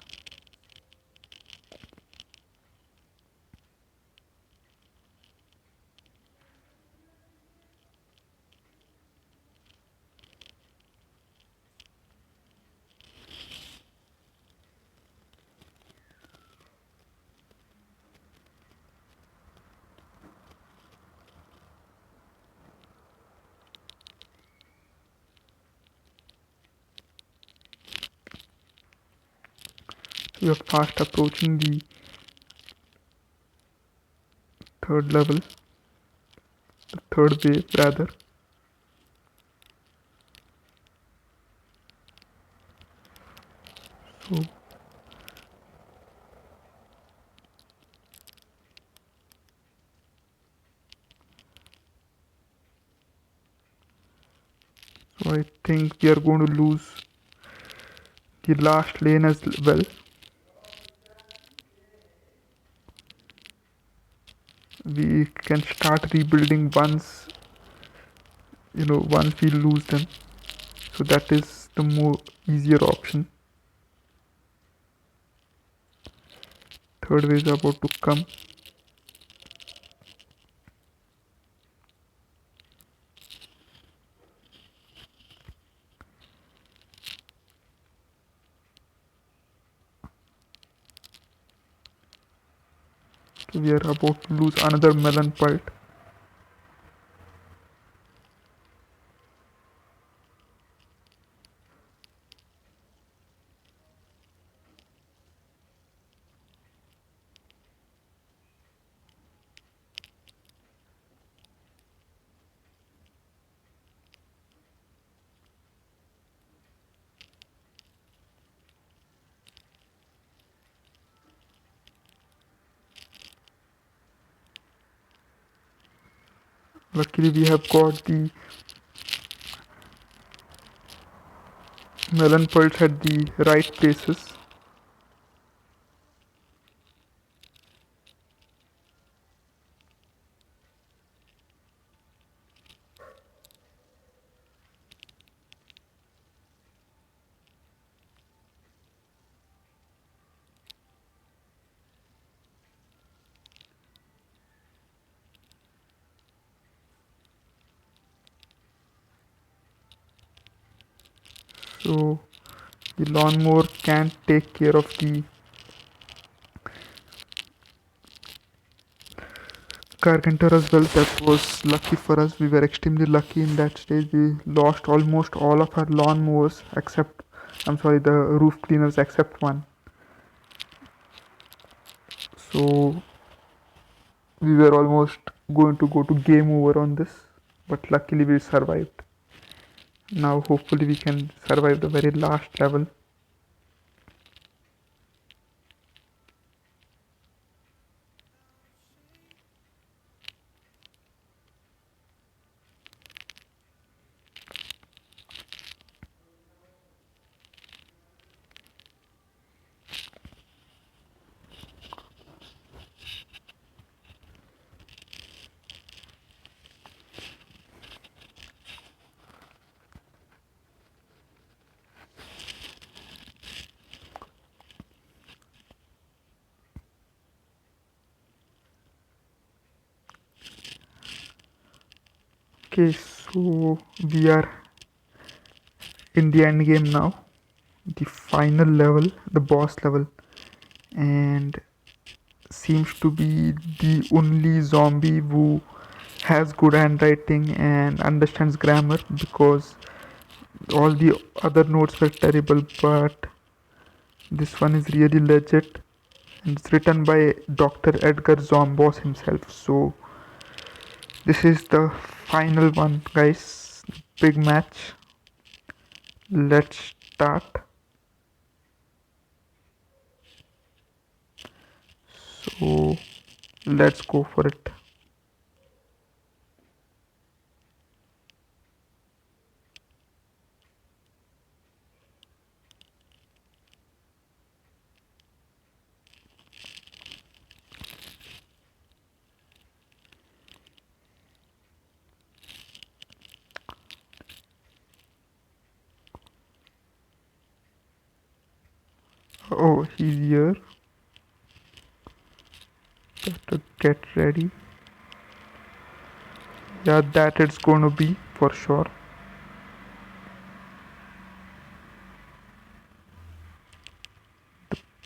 We are fast approaching the third level, the third wave rather. So I think we are going to lose the last lane as well. We can start rebuilding once we lose them. So that is the more easier option. Third wave is about to come. So we are about to lose another melon pult. Luckily we have got the melon pulse at the right places. So the lawnmower can't take care of the carpenter as well. That was lucky for us. We were extremely lucky in that stage. We lost almost all of our lawnmowers except, the roof cleaners except one. So we were almost going to go to game over on this, but luckily we survived. Now hopefully we can survive the very last level. Okay, so we are in the end game now, the final level, the boss level, and seems to be the only zombie who has good handwriting and understands grammar, because all the other notes were terrible, but this one is really legit, and it's written by Dr. Edgar Zombos himself. So this is the final one, guys. Big match. Let's start. So let's go for it. Oh, he's here. Just to get ready. Yeah, that it's gonna be for sure.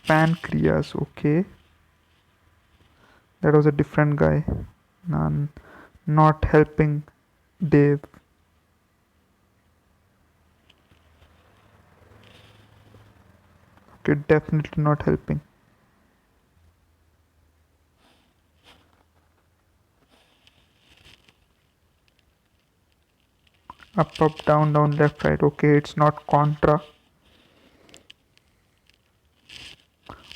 Pancreas, okay. That was a different guy. None, not helping Dave. Okay, definitely not helping. Up, up, down, down, left, right. Okay, it's not Contra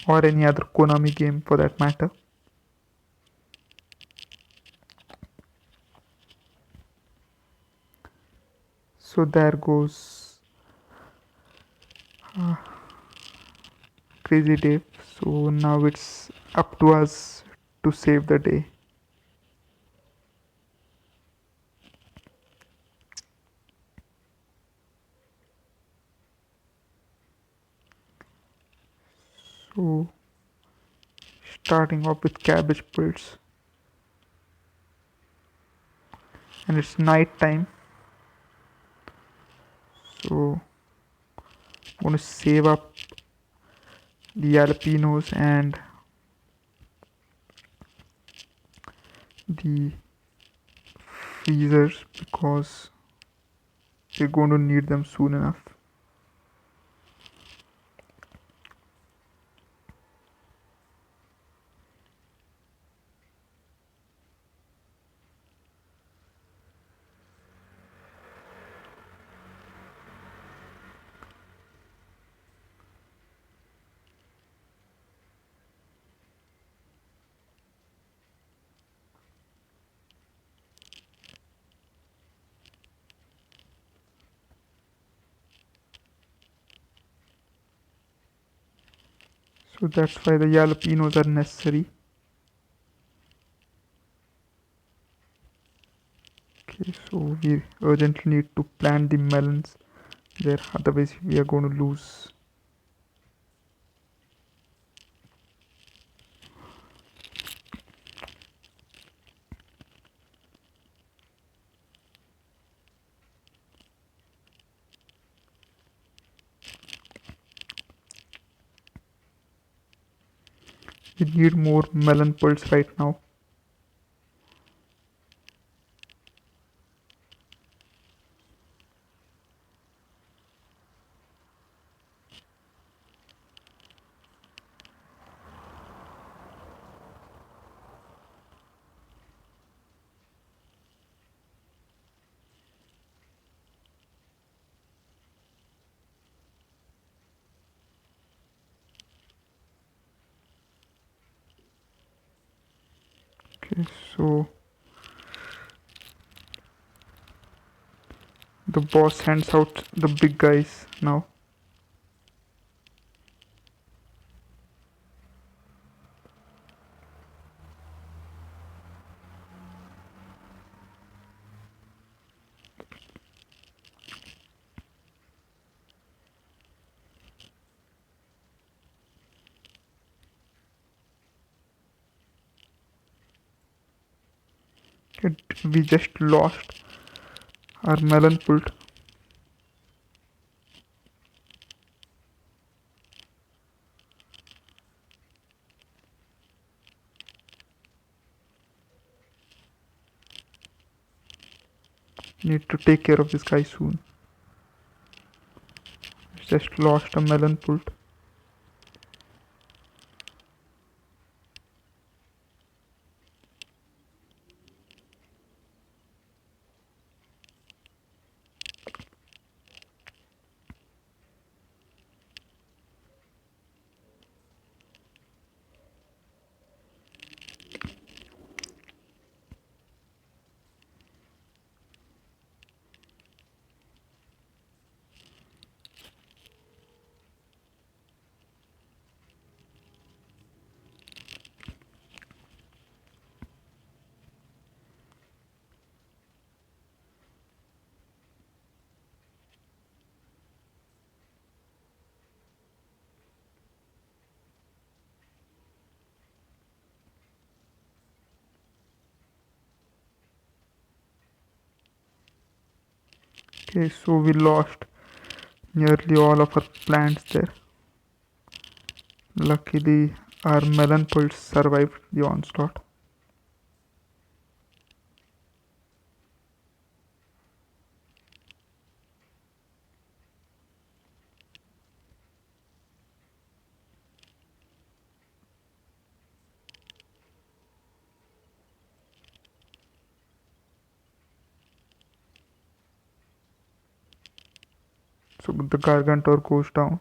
or any other Konami game for that matter. So there goes Crazy Dave. So now it's up to us to save the day. So starting off with cabbage pits, and it's night time. So I'm gonna save up the jalapenos and the freezers because we're going to need them soon enough. So that's why the jalapenos are necessary. Okay, so we urgently need to plant the melons there, otherwise we are going to lose. We need more melon pulse right now. Okay, so the boss hands out the big guys now. Okay, we just lost our melon pult. Need to take care of this guy soon. Just lost a melon pult. Okay, so we lost nearly all of our plants there. Luckily, our melon pulse survived the onslaught. So the Gargantor goes down.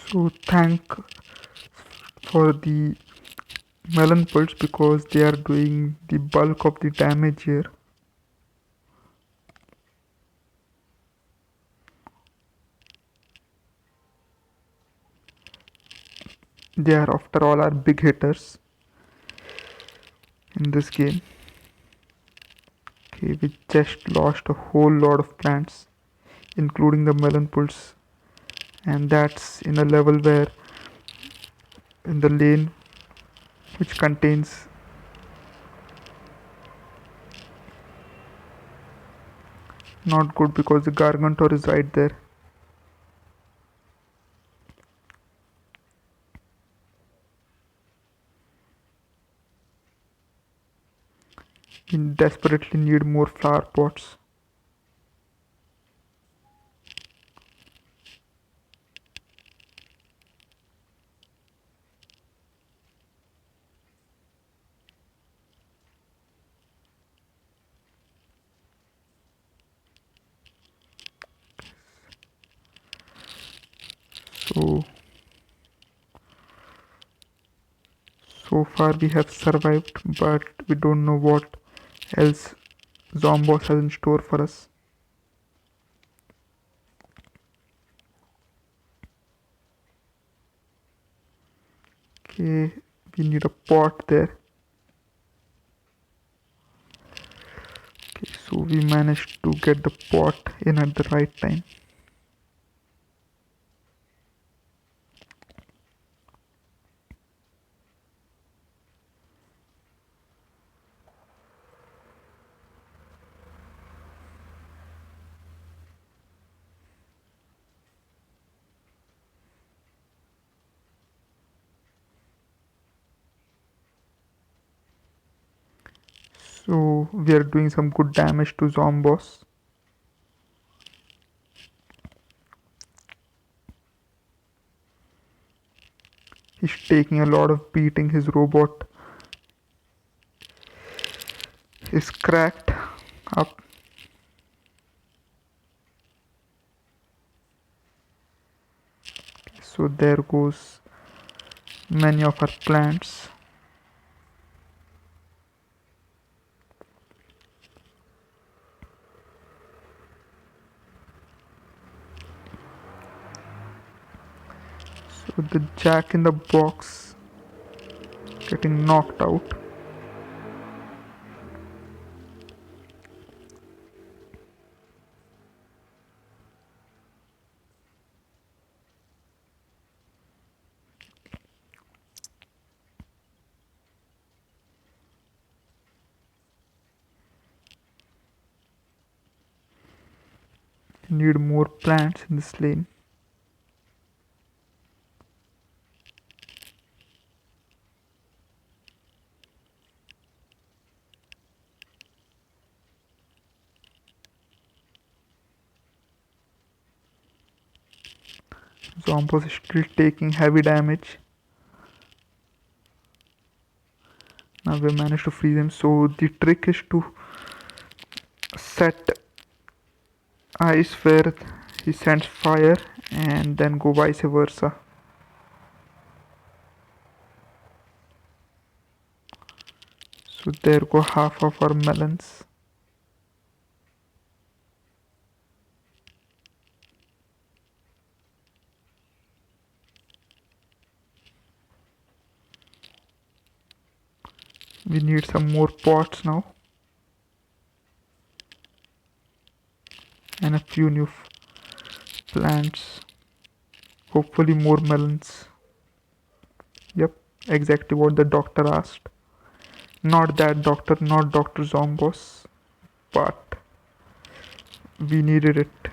So thank for the melon pulse because they are doing the bulk of the damage here. They are after all our big hitters in this game. Okay, we just lost a whole lot of plants, including the melon pulse, and that's in a level where in the lane which contains not good because the Gargantor is right there. We desperately need more flower pots. So so far we have survived, but we don't know what else Zomboss has in store for us. Okay, we need a pot there. Okay, so we managed to get the pot in at the right time. So we are doing some good damage to Zomboss. He's taking a lot of beating. His robot is cracked up. So there goes many of our plants. So the Jack in the Box getting knocked out. We need more plants in this lane. Zomboss is still taking heavy damage. Now we managed to freeze him. So the trick is to set ice where he sends fire and then go vice versa. So there go half of our melons. We need some more pots now and a few new plants. Hopefully more melons. Yep, exactly what the doctor asked. Not that doctor, not Dr. Zombos, but we needed it.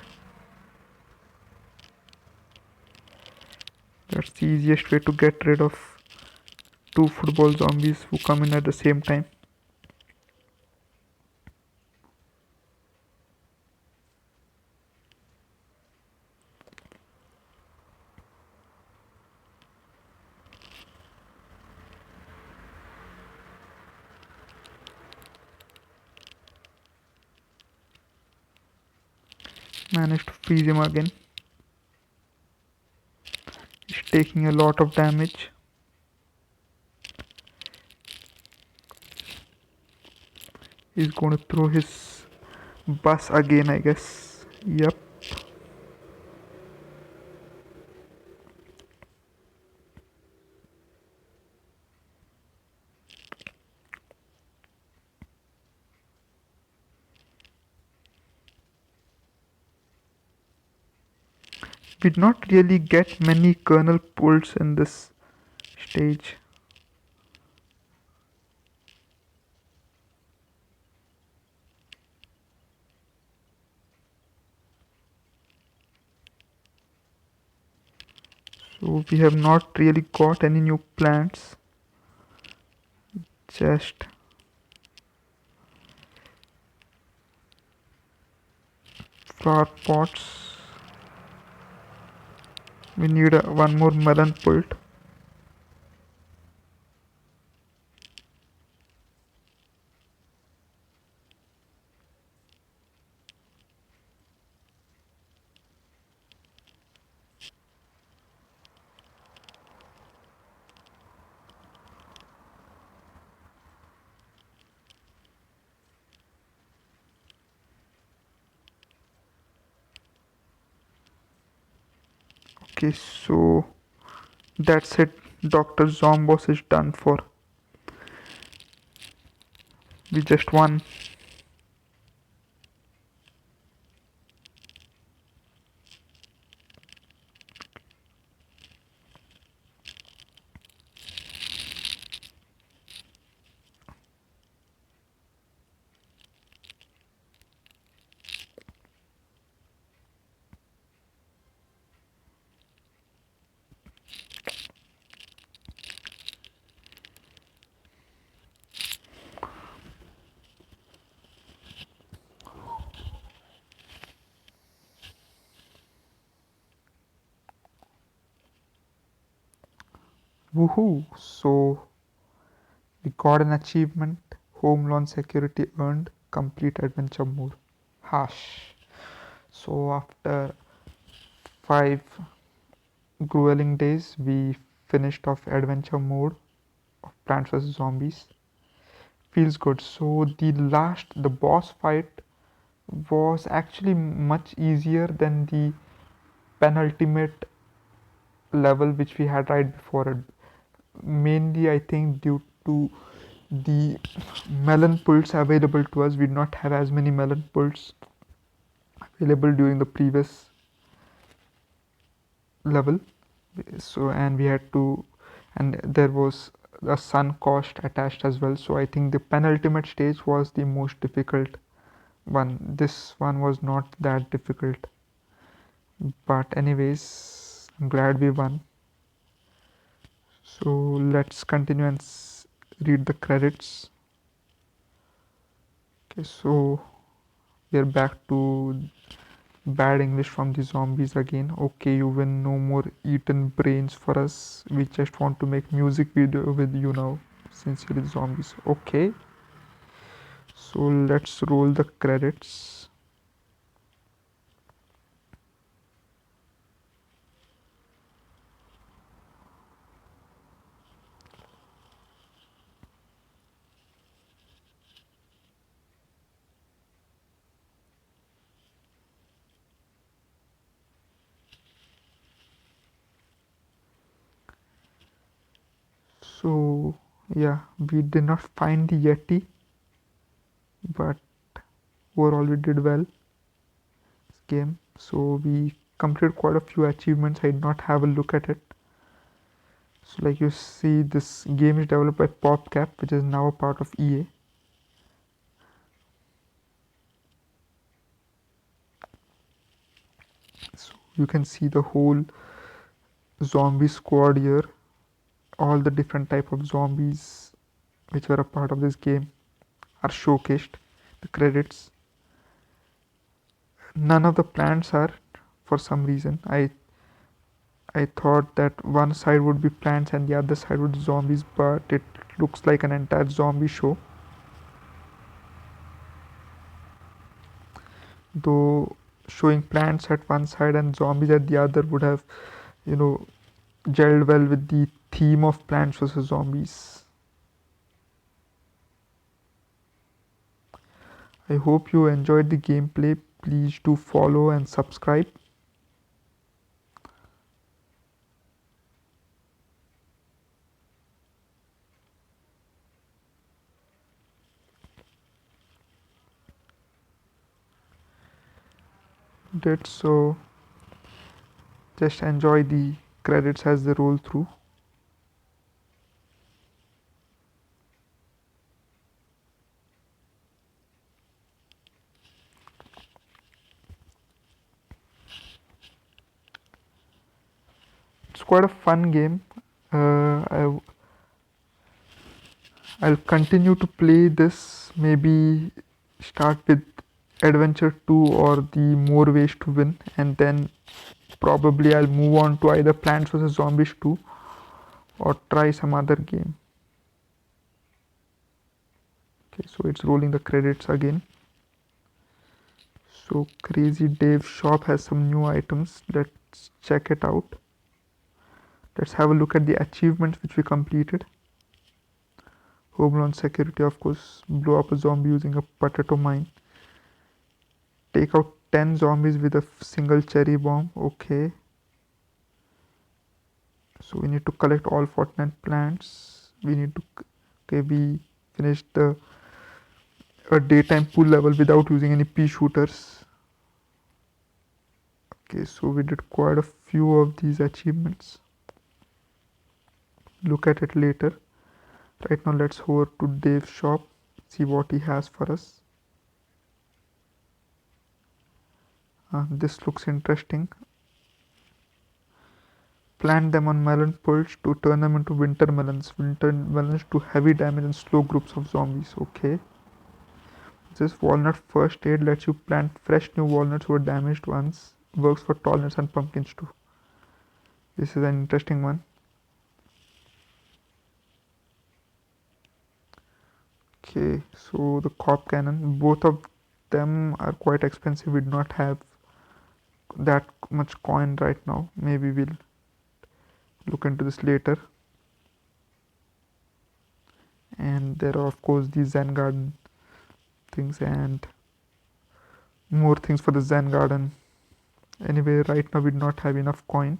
That's the easiest way to get rid of two football zombies who come in at the same time. Managed to freeze him again. He's taking a lot of damage. He's going to throw his bus again, I guess. Yep. We did not really get many kernel pulls in this stage. So we have not really got any new plants. Just flower pots. We need one more melon pult. Okay, so that's it. Dr. Zombos is done for. We just won. Woohoo! So we got an achievement. Home loan security earned. Complete adventure mode. Hash. So after 5 grueling days, we finished off adventure mode of Plants vs Zombies. Feels good. So the boss fight was actually much easier than the penultimate level which we had right before it. Mainly, I think due to the melon pults available to us, we did not have as many melon pults available during the previous level. So, and we had to, and there was a sun cost attached as well. So, I think the penultimate stage was the most difficult one. This one was not that difficult. But, anyways, I'm glad we won. So, let's continue and read the credits. Okay, so we're back to bad English from the zombies again. Okay, you win, no more eaten brains for us. We just want to make music video with you now. Sincerely zombies. Okay. So let's roll the credits. So yeah, we did not find the Yeti, but overall we did well this game. So we completed quite a few achievements. I did not have a look at it. So like you see, this game is developed by PopCap, which is now a part of EA. So you can see the whole zombie squad here. All the different type of zombies which were a part of this game are showcased. The credits. None of the plants are, for some reason. I thought that one side would be plants and the other side would be zombies, but it looks like an entire zombie show. Though showing plants at one side and zombies at the other would have, you know, gelled well with the theme of plants versus zombies. I hope you enjoyed the gameplay. Please do follow and subscribe. Did so. Just enjoy the credits as they roll through. It's quite a fun game. I'll continue to play this. Maybe start with Adventure 2 or the More Ways to Win, and then probably I'll move on to either Plants vs Zombies 2 or try some other game. Okay, so it's rolling the credits again. So Crazy Dave's shop has some new items. Let's check it out. Let's have a look at the achievements which we completed. Homeland Security, of course, blow up a zombie using a potato mine. Take out 10 zombies with a single cherry bomb. Okay. So we need to collect all 49 plants. We need to. Okay, we finished the a daytime pool level without using any pea shooters. Okay, so we did quite a few of these achievements. Look at it later. Right now, let's over to Dave's shop, see what he has for us. This looks interesting. Plant them on melon pulch to turn them into winter melons. Winter melons do heavy damage and slow groups of zombies. Okay. This walnut first aid lets you plant fresh new walnuts over damaged ones. Works for tallnuts and pumpkins too. This is an interesting one. Okay, so the cop cannon, both of them are quite expensive. We do not have that much coin right now. Maybe we'll look into this later. And there are of course the Zen garden things and more things for the Zen garden. Anyway, right now we do not have enough coin,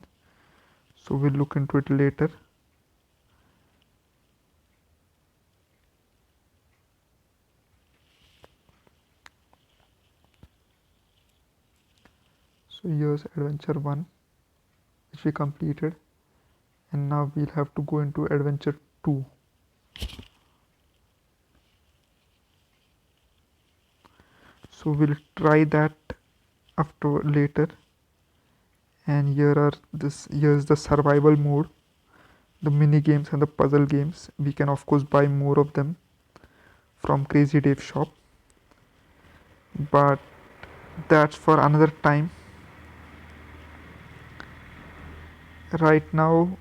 so we'll look into it later. So here's adventure 1 which we completed, and now we'll have to go into adventure 2. So we'll try that after later. And here's the survival mode, the mini games and the puzzle games. We can of course buy more of them from Crazy Dave shop, but that's for another time. Right now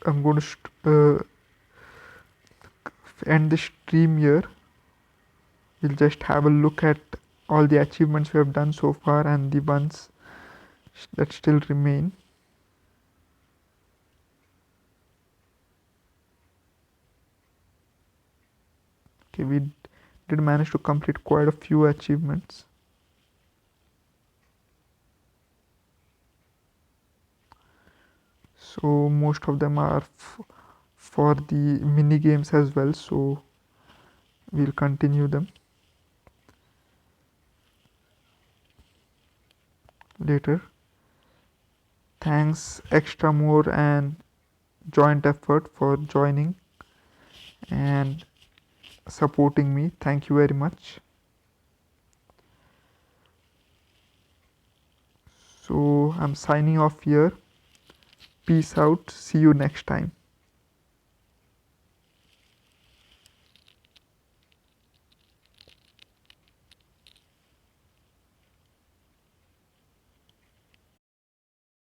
I'm going to end the stream here. We'll just have a look at all the achievements we have done so far and the ones that still remain. Okay, we did manage to complete quite a few achievements. So most of them are for the mini games as well, so we'll continue them later. Thanks extra more and joint effort for joining and supporting me. Thank you very much. So I'm signing off here. Peace out. See you next time.